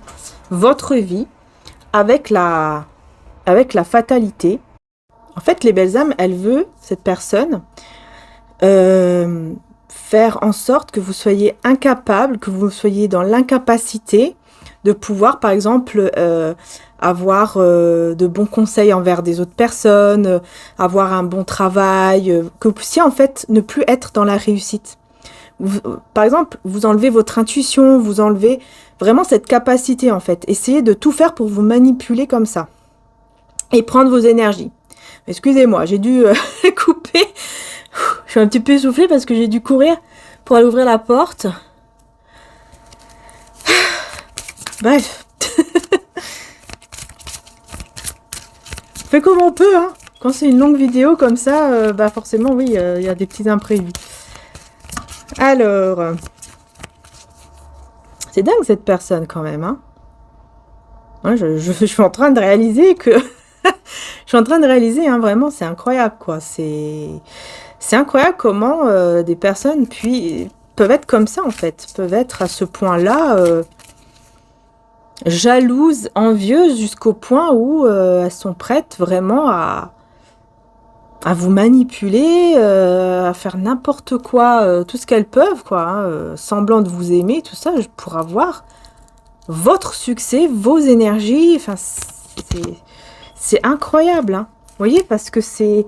votre vie, avec la fatalité. En fait, les belles âmes, elle veut, cette personne, faire en sorte que vous soyez incapable, que vous soyez dans l'incapacité de pouvoir, par exemple, avoir de bons conseils envers des autres personnes, avoir un bon travail, que vous puissiez, en fait, ne plus être dans la réussite. Par exemple, vous enlevez votre intuition, vous enlevez vraiment cette capacité, en fait. Essayez de tout faire pour vous manipuler comme ça. Et prendre vos énergies. Excusez-moi, j'ai dû couper. Je suis un petit peu essoufflée parce que j'ai dû courir pour aller ouvrir la porte. Bref. On fait comme on peut, hein. Quand c'est une longue vidéo comme ça, bah forcément, oui, il y a des petits imprévus. Alors, c'est dingue cette personne quand même, hein. Ouais, je suis en train de réaliser que... Je suis en train de réaliser, hein, vraiment, c'est incroyable, quoi. C'est incroyable comment des personnes peuvent être comme ça, en fait. Peuvent être à ce point-là jalouses, envieuses, jusqu'au point où elles sont prêtes vraiment à vous manipuler, à faire n'importe quoi, tout ce qu'elles peuvent, quoi. Hein, semblant de vous aimer, tout ça, pour avoir votre succès, vos énergies. Enfin, c'est incroyable, hein. Vous voyez, parce que c'est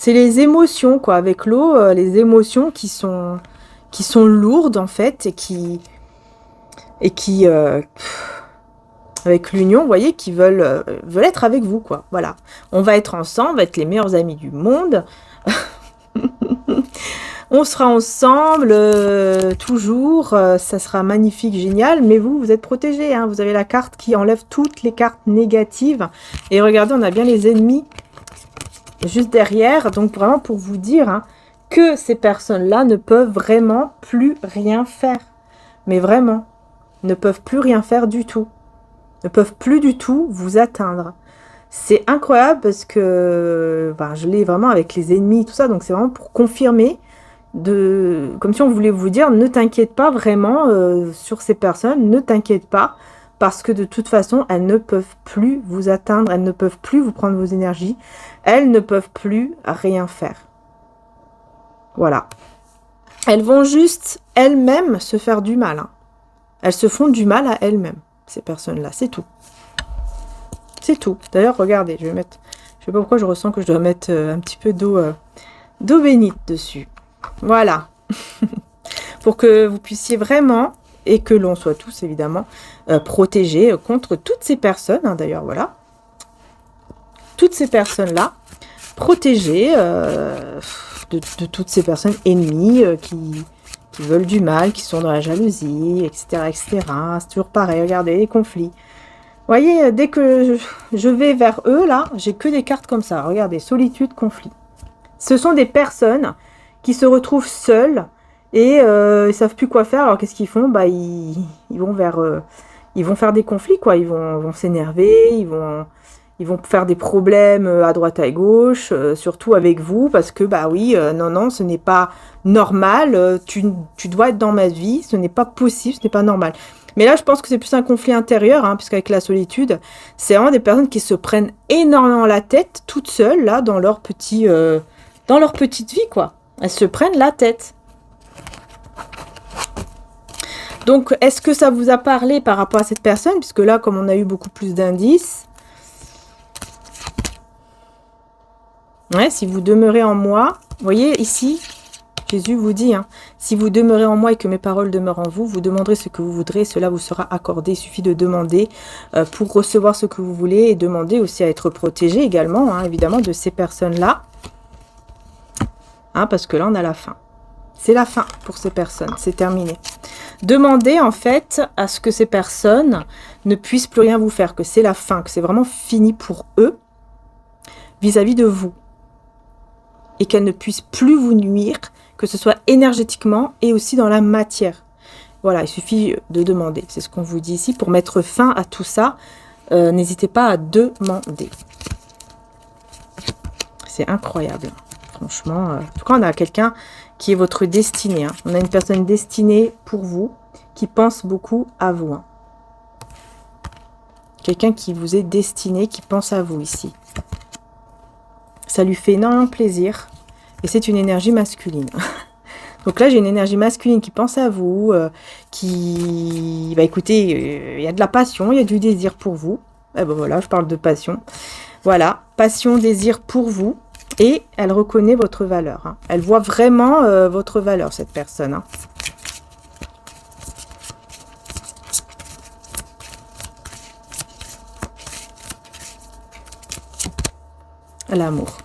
les émotions, quoi. Avec l'eau, les émotions qui sont lourdes, en fait, et qui avec l'union, vous voyez, qui veulent être avec vous, quoi. Voilà. On va être ensemble, on va être les meilleurs amis du monde. On sera ensemble, toujours. Ça sera magnifique, génial. Mais vous êtes protégés, hein. Vous avez la carte qui enlève toutes les cartes négatives. Et regardez, on a bien les ennemis juste derrière. Donc, vraiment pour vous dire, hein, que ces personnes-là ne peuvent vraiment plus rien faire. Mais vraiment, ne peuvent plus rien faire du tout. Ne peuvent plus du tout vous atteindre. C'est incroyable parce que ben, je l'ai vraiment avec les ennemis, tout ça. Donc, c'est vraiment pour confirmer, comme si on voulait vous dire, ne t'inquiète pas vraiment sur ces personnes, ne t'inquiète pas. Parce que de toute façon, elles ne peuvent plus vous atteindre, elles ne peuvent plus vous prendre vos énergies, elles ne peuvent plus rien faire. Voilà. Elles vont juste elles-mêmes se faire du mal. Hein. Elles se font du mal à elles-mêmes, ces personnes-là, c'est tout. C'est tout. D'ailleurs, regardez, je vais mettre... Je sais pas pourquoi je ressens que je dois mettre un petit peu d'eau bénite dessus. Voilà. Pour que vous puissiez vraiment... et que l'on soit tous, évidemment, protégés contre toutes ces personnes. Hein, d'ailleurs, voilà. Toutes ces personnes-là, protégées de toutes ces personnes ennemies qui veulent du mal, qui sont dans la jalousie, etc., etc. C'est toujours pareil, regardez, les conflits. Vous voyez, dès que je vais vers eux, là, j'ai que des cartes comme ça. Regardez, solitude, conflit. Ce sont des personnes qui se retrouvent seuls et ils savent plus quoi faire. Alors qu'est-ce qu'ils font? Bah ils vont vers ils vont faire des conflits, quoi. Ils vont s'énerver, ils vont faire des problèmes à droite à gauche, surtout avec vous, parce que bah oui, non, non, ce n'est pas normal, tu dois être dans ma vie, ce n'est pas possible, ce n'est pas normal. Mais là, je pense que c'est plus un conflit intérieur, hein, puisqu'avec la solitude, c'est vraiment des personnes qui se prennent énormément la tête, toutes seules, là, dans leur petite vie, quoi. Elles se prennent la tête. Donc, est-ce que ça vous a parlé par rapport à cette personne? Puisque là, comme on a eu beaucoup plus d'indices, ouais, si vous demeurez en moi, vous voyez ici, Jésus vous dit, hein, si vous demeurez en moi et que mes paroles demeurent en vous, vous demanderez ce que vous voudrez, cela vous sera accordé. Il suffit de demander pour recevoir ce que vous voulez et demander aussi à être protégé également, hein, évidemment, de ces personnes-là. Hein, parce que là, on a la fin. C'est la fin pour ces personnes, c'est terminé. Demandez en fait à ce que ces personnes ne puissent plus rien vous faire, que c'est la fin, que c'est vraiment fini pour eux vis-à-vis de vous. Et qu'elles ne puissent plus vous nuire, que ce soit énergétiquement et aussi dans la matière. Voilà, il suffit de demander. C'est ce qu'on vous dit ici. Pour mettre fin à tout ça, n'hésitez pas à demander. C'est incroyable. Franchement, en tout cas, on a quelqu'un qui est votre destinée. Hein. On a une personne destinée pour vous, qui pense beaucoup à vous. Hein. Quelqu'un qui vous est destiné, qui pense à vous ici. Ça lui fait énormément plaisir. Et c'est une énergie masculine. Donc là, j'ai une énergie masculine qui pense à vous, qui... Bah écoutez, il y a de la passion, il y a du désir pour vous. Et ben voilà, je parle de passion. Voilà, passion, désir pour vous. Et elle reconnaît votre valeur. Hein. Elle voit vraiment votre valeur, cette personne. Hein. L'amour.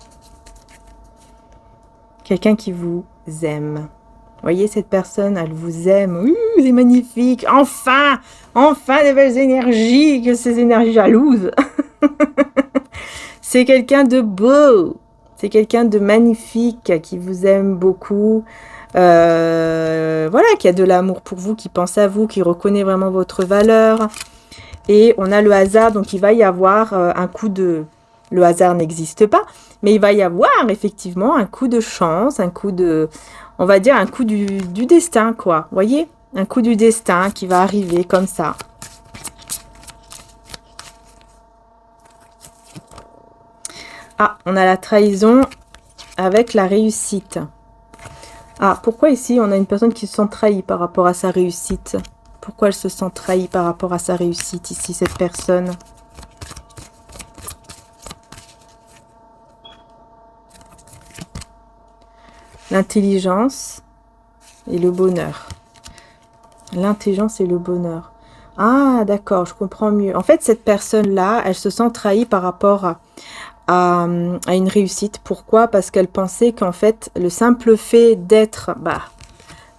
Quelqu'un qui vous aime. Vous voyez, cette personne, elle vous aime. C'est magnifique. Enfin, enfin des belles énergies, que ces énergies jalouses. C'est quelqu'un de beau. C'est quelqu'un de magnifique, qui vous aime beaucoup. Voilà, qui a de l'amour pour vous, qui pense à vous, qui reconnaît vraiment votre valeur. Et on a le hasard, donc il va y avoir un coup de... Le hasard n'existe pas, mais il va y avoir effectivement un coup de chance, un coup de... On va dire un coup du destin, quoi. Vous voyez? Un coup du destin qui va arriver comme ça. Ah, on a la trahison avec la réussite. Ah, pourquoi ici on a une personne qui se sent trahie par rapport à sa réussite? Pourquoi elle se sent trahie par rapport à sa réussite ici, cette personne? L'intelligence et le bonheur. L'intelligence et le bonheur. Ah, d'accord, je comprends mieux. En fait, cette personne-là, elle se sent trahie par rapport à une réussite. Pourquoi? Parce qu'elle pensait qu'en fait, le simple fait d'être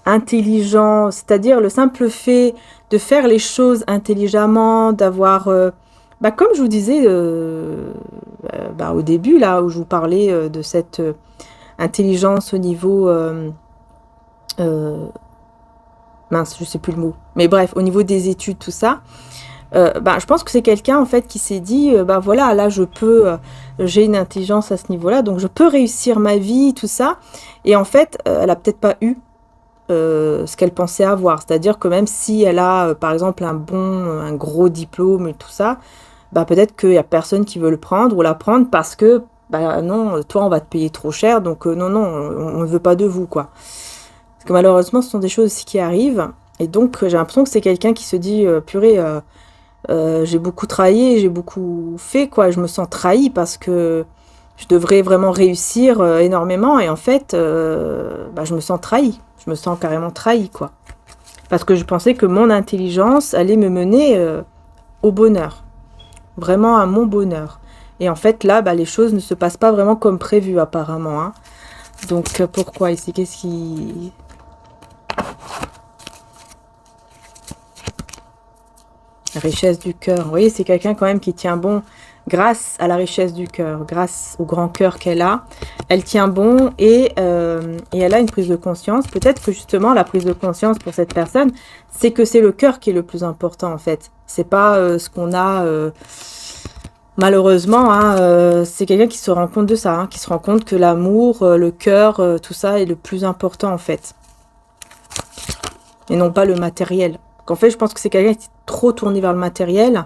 intelligent, c'est-à-dire le simple fait de faire les choses intelligemment, d'avoir... comme je vous disais au début, là, où je vous parlais de cette... intelligence au niveau mince, je sais plus le mot, mais bref, au niveau des études, tout ça, je pense que c'est quelqu'un en fait qui s'est dit voilà, là je peux j'ai une intelligence à ce niveau là, donc je peux réussir ma vie, tout ça, et en fait elle a peut-être pas eu ce qu'elle pensait avoir, c'est-à-dire que même si elle a par exemple un gros diplôme et tout ça, peut-être qu'il y a personne qui veut le prendre ou la prendre parce que non, toi on va te payer trop cher, donc non, on ne veut pas de vous, quoi. Parce que malheureusement, ce sont des choses aussi qui arrivent, et donc j'ai l'impression que c'est quelqu'un qui se dit, purée, j'ai beaucoup travaillé, j'ai beaucoup fait, quoi, je me sens trahi parce que je devrais vraiment réussir énormément, et en fait, je me sens trahi, je me sens carrément trahi, quoi. Parce que je pensais que mon intelligence allait me mener au bonheur, vraiment à mon bonheur. Et en fait, là, les choses ne se passent pas vraiment comme prévu, apparemment. Hein. Donc, pourquoi ici? Qu'est-ce qui... La richesse du cœur. Vous voyez, c'est quelqu'un quand même qui tient bon grâce à la richesse du cœur, grâce au grand cœur qu'elle a, elle tient bon et elle a une prise de conscience. Peut-être que justement la prise de conscience pour cette personne, c'est que c'est le cœur qui est le plus important en fait. C'est pas ce qu'on a malheureusement, hein, c'est quelqu'un qui se rend compte de ça, hein, qui se rend compte que l'amour, le cœur, tout ça est le plus important en fait. Et non pas le matériel. En fait, je pense que c'est quelqu'un qui est trop tourné vers le matériel,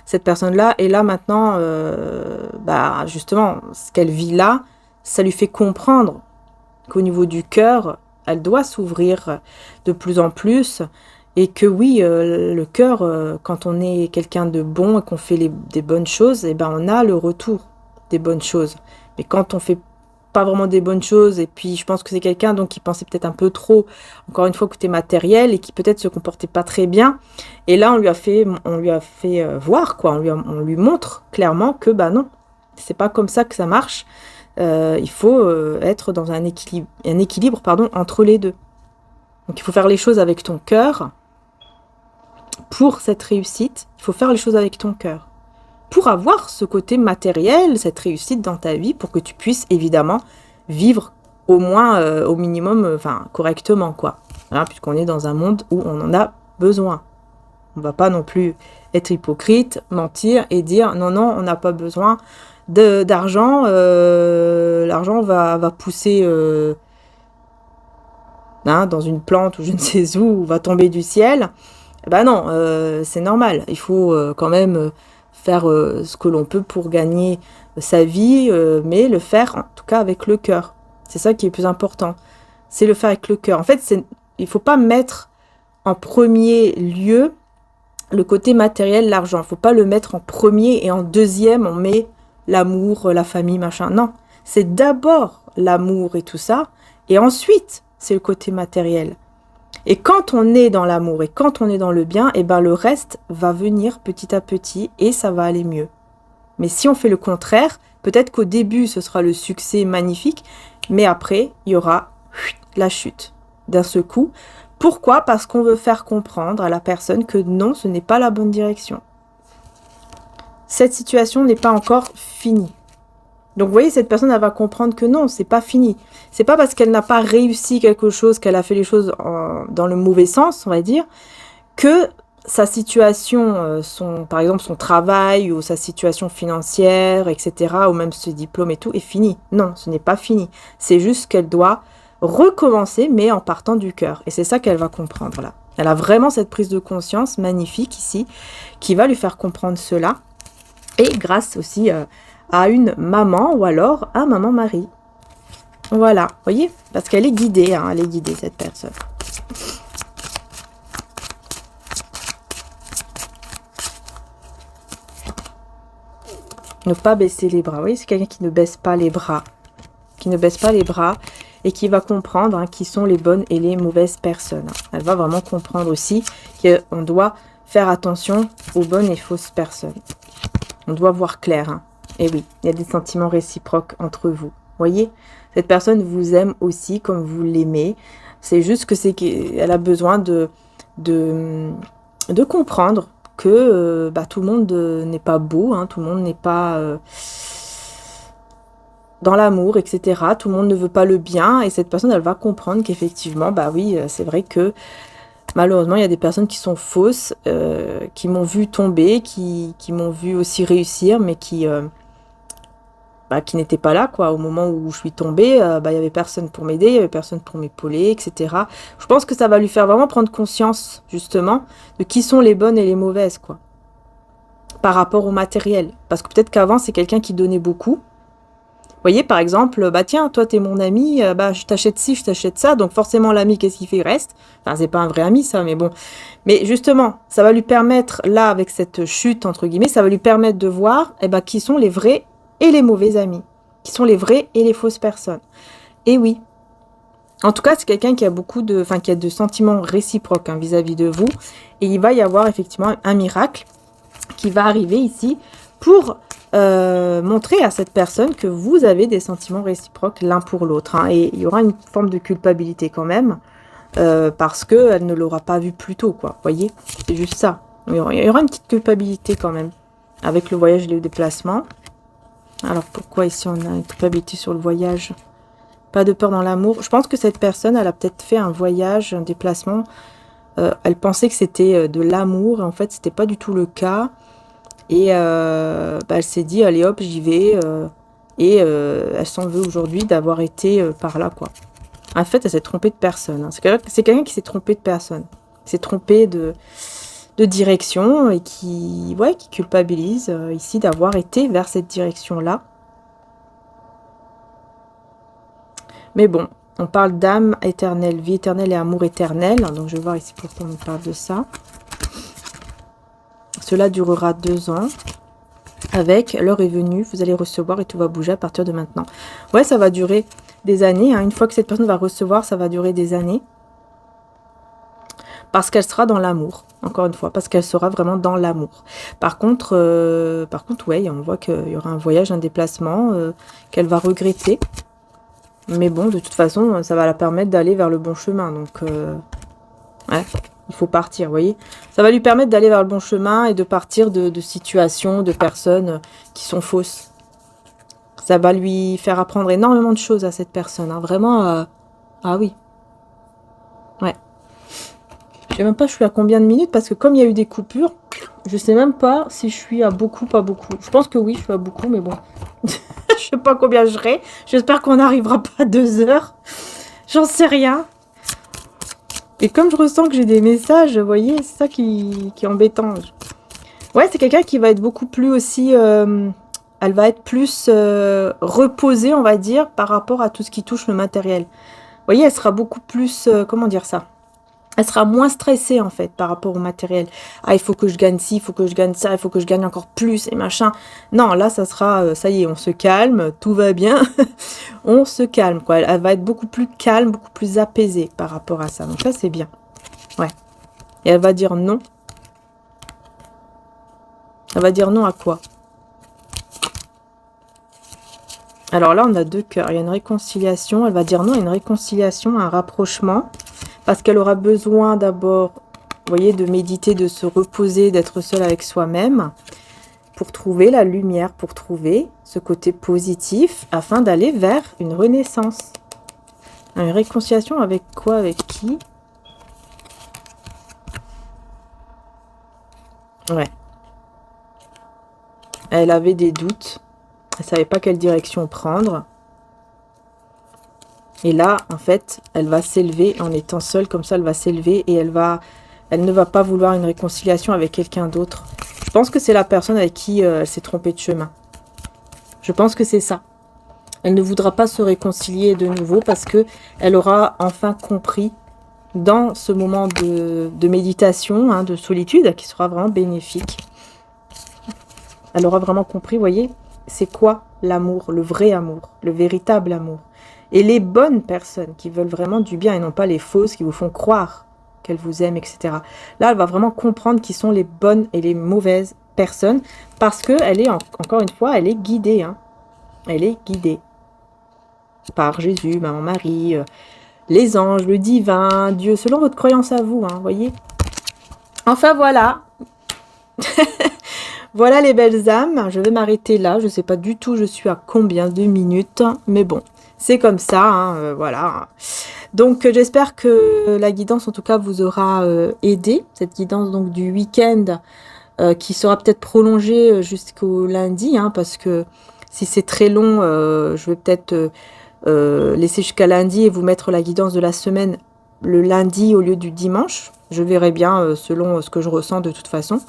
cette personne-là. Et là, maintenant, bah, justement, ce qu'elle vit là, ça lui fait comprendre qu'au niveau du cœur, elle doit s'ouvrir de plus en plus. Et que oui, le cœur, quand on est quelqu'un de bon et qu'on fait des bonnes choses, eh ben, on a le retour des bonnes choses. Mais quand on fait pas vraiment des bonnes choses, et puis je pense que c'est quelqu'un donc qui pensait peut-être un peu trop, encore une fois, côté matériel, et qui peut-être se comportait pas très bien, et là on lui a fait voir, quoi, on lui montre clairement que bah non, c'est pas comme ça que ça marche, il faut être dans un équilibre pardon, entre les deux. Donc il faut faire les choses avec ton cœur. Pour cette réussite, il faut faire les choses avec ton cœur. Pour avoir ce côté matériel, cette réussite dans ta vie, pour que tu puisses évidemment vivre au moins, au minimum, enfin correctement, quoi. Hein, puisqu'on est dans un monde où on en a besoin. On ne va pas non plus être hypocrite, mentir et dire non, non, on n'a pas besoin d'argent. L'argent va pousser hein, dans une plante ou je ne sais où, va tomber du ciel. Ben non, c'est normal. Il faut quand même faire ce que l'on peut pour gagner sa vie, mais le faire en tout cas avec le cœur. C'est ça qui est le plus important. C'est le faire avec le cœur. En fait, il ne faut pas mettre en premier lieu le côté matériel, l'argent. Il ne faut pas le mettre en premier et en deuxième, on met l'amour, la famille, machin. Non, c'est d'abord l'amour et tout ça, et ensuite, c'est le côté matériel. Et quand on est dans l'amour et quand on est dans le bien, et ben le reste va venir petit à petit et ça va aller mieux. Mais si on fait le contraire, peut-être qu'au début ce sera le succès magnifique, mais après il y aura la chute d'un seul coup. Pourquoi? Parce qu'on veut faire comprendre à la personne que non, ce n'est pas la bonne direction. Cette situation n'est pas encore finie. Donc vous voyez, cette personne, elle va comprendre que non, c'est pas fini. C'est pas parce qu'elle n'a pas réussi quelque chose, qu'elle a fait les choses dans le mauvais sens, on va dire, que sa situation, par exemple son travail ou sa situation financière, etc., ou même ce diplôme et tout, est fini. Non, ce n'est pas fini. C'est juste qu'elle doit recommencer, mais en partant du cœur. Et c'est ça qu'elle va comprendre là. Elle a vraiment cette prise de conscience magnifique ici, qui va lui faire comprendre cela. Et grâce aussi à une maman ou alors à maman Marie. Voilà, vous voyez, parce qu'elle est guidée, hein, elle est guidée cette personne. Ne pas baisser les bras, vous voyez, c'est quelqu'un qui ne baisse pas les bras, et qui va comprendre hein, qui sont les bonnes et les mauvaises personnes. Elle va vraiment comprendre aussi qu'on doit faire attention aux bonnes et fausses personnes. On doit voir clair, hein. Et oui, il y a des sentiments réciproques entre vous. Voyez, cette personne vous aime aussi comme vous l'aimez. C'est juste que qu'elle a besoin de comprendre que bah, tout le monde n'est pas beau, hein, tout le monde n'est pas dans l'amour, etc. Tout le monde ne veut pas le bien. Et cette personne, elle va comprendre qu'effectivement, bah oui, c'est vrai que malheureusement, il y a des personnes qui sont fausses, qui m'ont vu tomber, qui m'ont vu aussi réussir, mais qui n'étaient pas là, quoi. Au moment où je suis tombée, il n'y avait personne pour m'aider, il n'y avait personne pour m'épauler, etc. Je pense que ça va lui faire vraiment prendre conscience, justement, de qui sont les bonnes et les mauvaises, quoi. Par rapport au matériel. Parce que peut-être qu'avant, c'est quelqu'un qui donnait beaucoup. Vous voyez, par exemple, bah tiens, toi, t'es mon ami, bah je t'achète ci, je t'achète ça, donc forcément, l'ami, qu'est-ce qu'il fait? Il reste. Enfin, c'est pas un vrai ami, ça, mais bon. Mais justement, ça va lui permettre, là, avec cette chute, entre guillemets, ça va lui permettre de voir, qui sont les vrais et les mauvais amis, qui sont les vraies et les fausses personnes. Et oui. En tout cas, c'est quelqu'un qui a qui a de sentiments réciproques hein, vis-à-vis de vous. Et il va y avoir effectivement un miracle qui va arriver ici pour montrer à cette personne que vous avez des sentiments réciproques l'un pour l'autre. Hein. Et il y aura une forme de culpabilité quand même, parce qu'elle ne l'aura pas vu plus tôt, quoi. Vous voyez, c'est juste ça. Il y aura une petite culpabilité quand même. avec le voyage et le déplacement. Alors pourquoi ici on a une culpabilité sur le voyage? Pas de peur dans l'amour. Je pense que cette personne, elle a peut-être fait un voyage, un déplacement. Elle pensait que c'était de l'amour, et en fait c'était pas du tout le cas. Et elle s'est dit, allez hop, j'y vais. Et elle s'en veut aujourd'hui d'avoir été par là, quoi. En fait, elle s'est trompée de personne. Hein. C'est quelqu'un qui s'est trompé de personne. Qui s'est trompé de direction et qui culpabilise ici d'avoir été vers cette direction-là. Mais bon, on parle d'âme éternelle, vie éternelle et amour éternel. Donc je vais voir ici pourquoi on parle de ça. Cela durera 2 ans. Avec, l'heure est venue, vous allez recevoir et tout va bouger à partir de maintenant. Ouais, ça va durer des années. Hein. Une fois que cette personne va recevoir, ça va durer des années. Parce qu'elle sera dans l'amour, encore une fois, parce qu'elle sera vraiment dans l'amour. Par contre, ouais, on voit qu'il y aura un voyage, un déplacement qu'elle va regretter. Mais bon, de toute façon, ça va la permettre d'aller vers le bon chemin. Donc, ouais, il faut partir, vous voyez. Ça va lui permettre d'aller vers le bon chemin et de partir de situations, de personnes qui sont fausses. Ça va lui faire apprendre énormément de choses à cette personne. Hein. Vraiment, ah oui. Ouais. Je sais même pas je suis à combien de minutes parce que comme il y a eu des coupures, je sais même pas si je suis à beaucoup, pas beaucoup. Je pense que oui, je suis à beaucoup, mais bon. Je sais pas combien je serai. J'espère qu'on n'arrivera pas à 2 heures. J'en sais rien. Et comme je ressens que j'ai des messages, vous voyez, c'est ça qui est embêtant. Ouais, c'est quelqu'un qui va être beaucoup plus aussi... elle va être plus reposée, on va dire, par rapport à tout ce qui touche le matériel. Vous voyez, elle sera beaucoup plus... comment dire ça? Elle sera moins stressée, en fait, par rapport au matériel. Ah, il faut que je gagne ci, il faut que je gagne ça, il faut que je gagne encore plus, et machin. Non, là, ça sera... ça y est, on se calme, tout va bien. On se calme, quoi. Elle va être beaucoup plus calme, beaucoup plus apaisée par rapport à ça. Donc ça, c'est bien. Ouais. Et elle va dire non. Elle va dire non à quoi? Alors là, on a 2 cœurs. Il y a une réconciliation. Elle va dire non à une réconciliation, à un rapprochement. Parce qu'elle aura besoin d'abord, vous voyez, de méditer, de se reposer, d'être seule avec soi-même. Pour trouver la lumière, pour trouver ce côté positif, afin d'aller vers une renaissance. Une réconciliation avec quoi? Avec qui? Ouais. Elle avait des doutes. Elle ne savait pas quelle direction prendre. Et là, en fait, elle va s'élever en étant seule. Comme ça, elle va s'élever et elle ne va pas vouloir une réconciliation avec quelqu'un d'autre. Je pense que c'est la personne avec qui elle s'est trompée de chemin. Je pense que c'est ça. Elle ne voudra pas se réconcilier de nouveau parce que elle aura enfin compris dans ce moment de méditation, hein, de solitude, qui sera vraiment bénéfique. Elle aura vraiment compris, vous voyez, c'est quoi l'amour, le vrai amour, le véritable amour. Et les bonnes personnes qui veulent vraiment du bien et non pas les fausses qui vous font croire qu'elles vous aiment, etc. Là, elle va vraiment comprendre qui sont les bonnes et les mauvaises personnes parce qu'elle est, encore une fois, elle est guidée. Hein. Elle est guidée par Jésus, Maman Marie, les anges, le divin, Dieu, selon votre croyance à vous, hein, voyez. Enfin, voilà. Voilà les belles âmes. Je vais m'arrêter là. Je ne sais pas du tout je suis à combien de minutes, mais bon. C'est comme ça, hein, voilà. Donc, j'espère que la guidance, en tout cas, vous aura aidé. Cette guidance donc du week-end qui sera peut-être prolongée jusqu'au lundi, hein, parce que si c'est très long, je vais peut-être laisser jusqu'à lundi et vous mettre la guidance de la semaine le lundi au lieu du dimanche. Je verrai bien selon ce que je ressens de toute façon.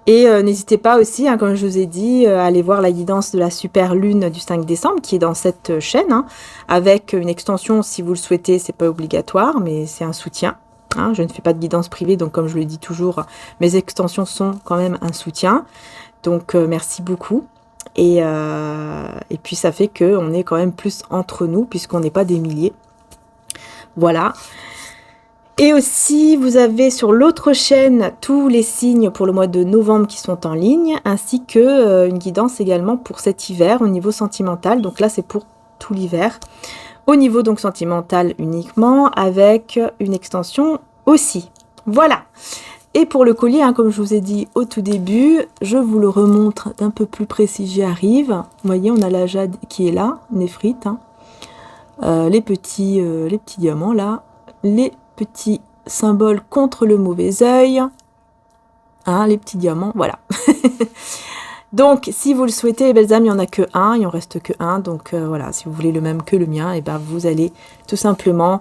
Et n'hésitez pas aussi, hein, comme je vous ai dit, à aller voir la guidance de la super lune du 5 décembre qui est dans cette chaîne, hein, avec une extension si vous le souhaitez, c'est pas obligatoire, mais c'est un soutien. Hein, je ne fais pas de guidance privée, donc comme je le dis toujours, mes extensions sont quand même un soutien. Donc merci beaucoup. Et puis ça fait qu'on est quand même plus entre nous, puisqu'on n'est pas des milliers. Voilà. Et aussi, vous avez sur l'autre chaîne tous les signes pour le mois de novembre qui sont en ligne, ainsi que une guidance également pour cet hiver au niveau sentimental. Donc là, c'est pour tout l'hiver. Au niveau donc sentimental uniquement, avec une extension aussi. Voilà. Et pour le collier, hein, comme je vous ai dit au tout début, je vous le remontre d'un peu plus près si j'y arrive. Vous voyez, on a la jade qui est là, néphrite, hein. Les petits diamants là, les petits symboles contre le mauvais œil, hein, les petits diamants, voilà. Donc, si vous le souhaitez, belles âmes, il n'y en a que un, il en reste que un. Donc voilà, si vous voulez le même que le mien, et ben vous allez tout simplement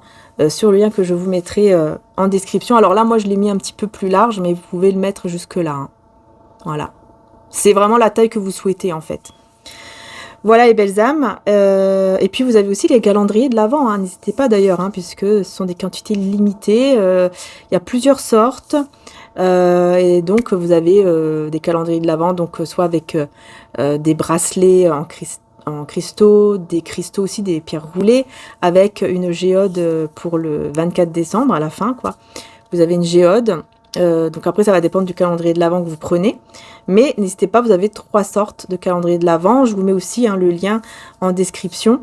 sur le lien que je vous mettrai en description. Alors là, moi, je l'ai mis un petit peu plus large, mais vous pouvez le mettre jusque là, hein. Voilà. C'est vraiment la taille que vous souhaitez, en fait. Voilà les belles âmes. Et puis vous avez aussi les calendriers de l'Avent, hein. N'hésitez pas d'ailleurs, hein, puisque ce sont des quantités limitées. Il y a plusieurs sortes. Et donc vous avez des calendriers de l'Avent, donc soit avec des bracelets en cristaux, des cristaux aussi, des pierres roulées, avec une géode pour le 24 décembre à la fin, quoi. Vous avez une géode. Donc après ça va dépendre du calendrier de l'Avent que vous prenez, mais n'hésitez pas, vous avez 3 sortes de calendrier de l'Avent. Je vous mets aussi, hein, le lien en description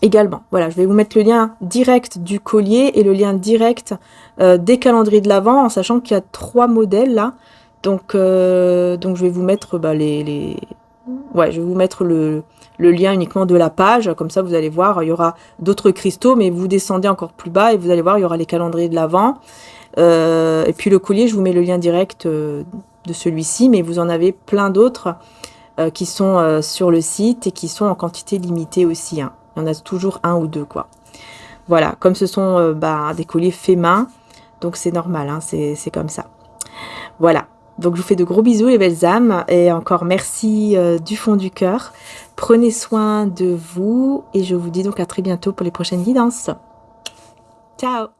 également. Voilà, je vais vous mettre le lien direct du collier et le lien direct des calendriers de l'Avent, en sachant qu'il y a 3 modèles là. Donc je vais vous mettre ouais, je vais vous mettre le lien uniquement de la page, comme ça vous allez voir, il y aura d'autres cristaux, mais vous descendez encore plus bas et vous allez voir, il y aura les calendriers de l'Avent. Et puis le collier, je vous mets le lien direct de celui-ci, mais vous en avez plein d'autres qui sont sur le site et qui sont en quantité limitée aussi, hein. Il y en a toujours 1 ou 2, quoi. Voilà, comme ce sont des colliers faits main, donc c'est normal, hein, c'est comme ça. Voilà, donc je vous fais de gros bisous les belles âmes, et encore merci du fond du cœur. Prenez soin de vous, et je vous dis donc à très bientôt pour les prochaines guidances. Ciao!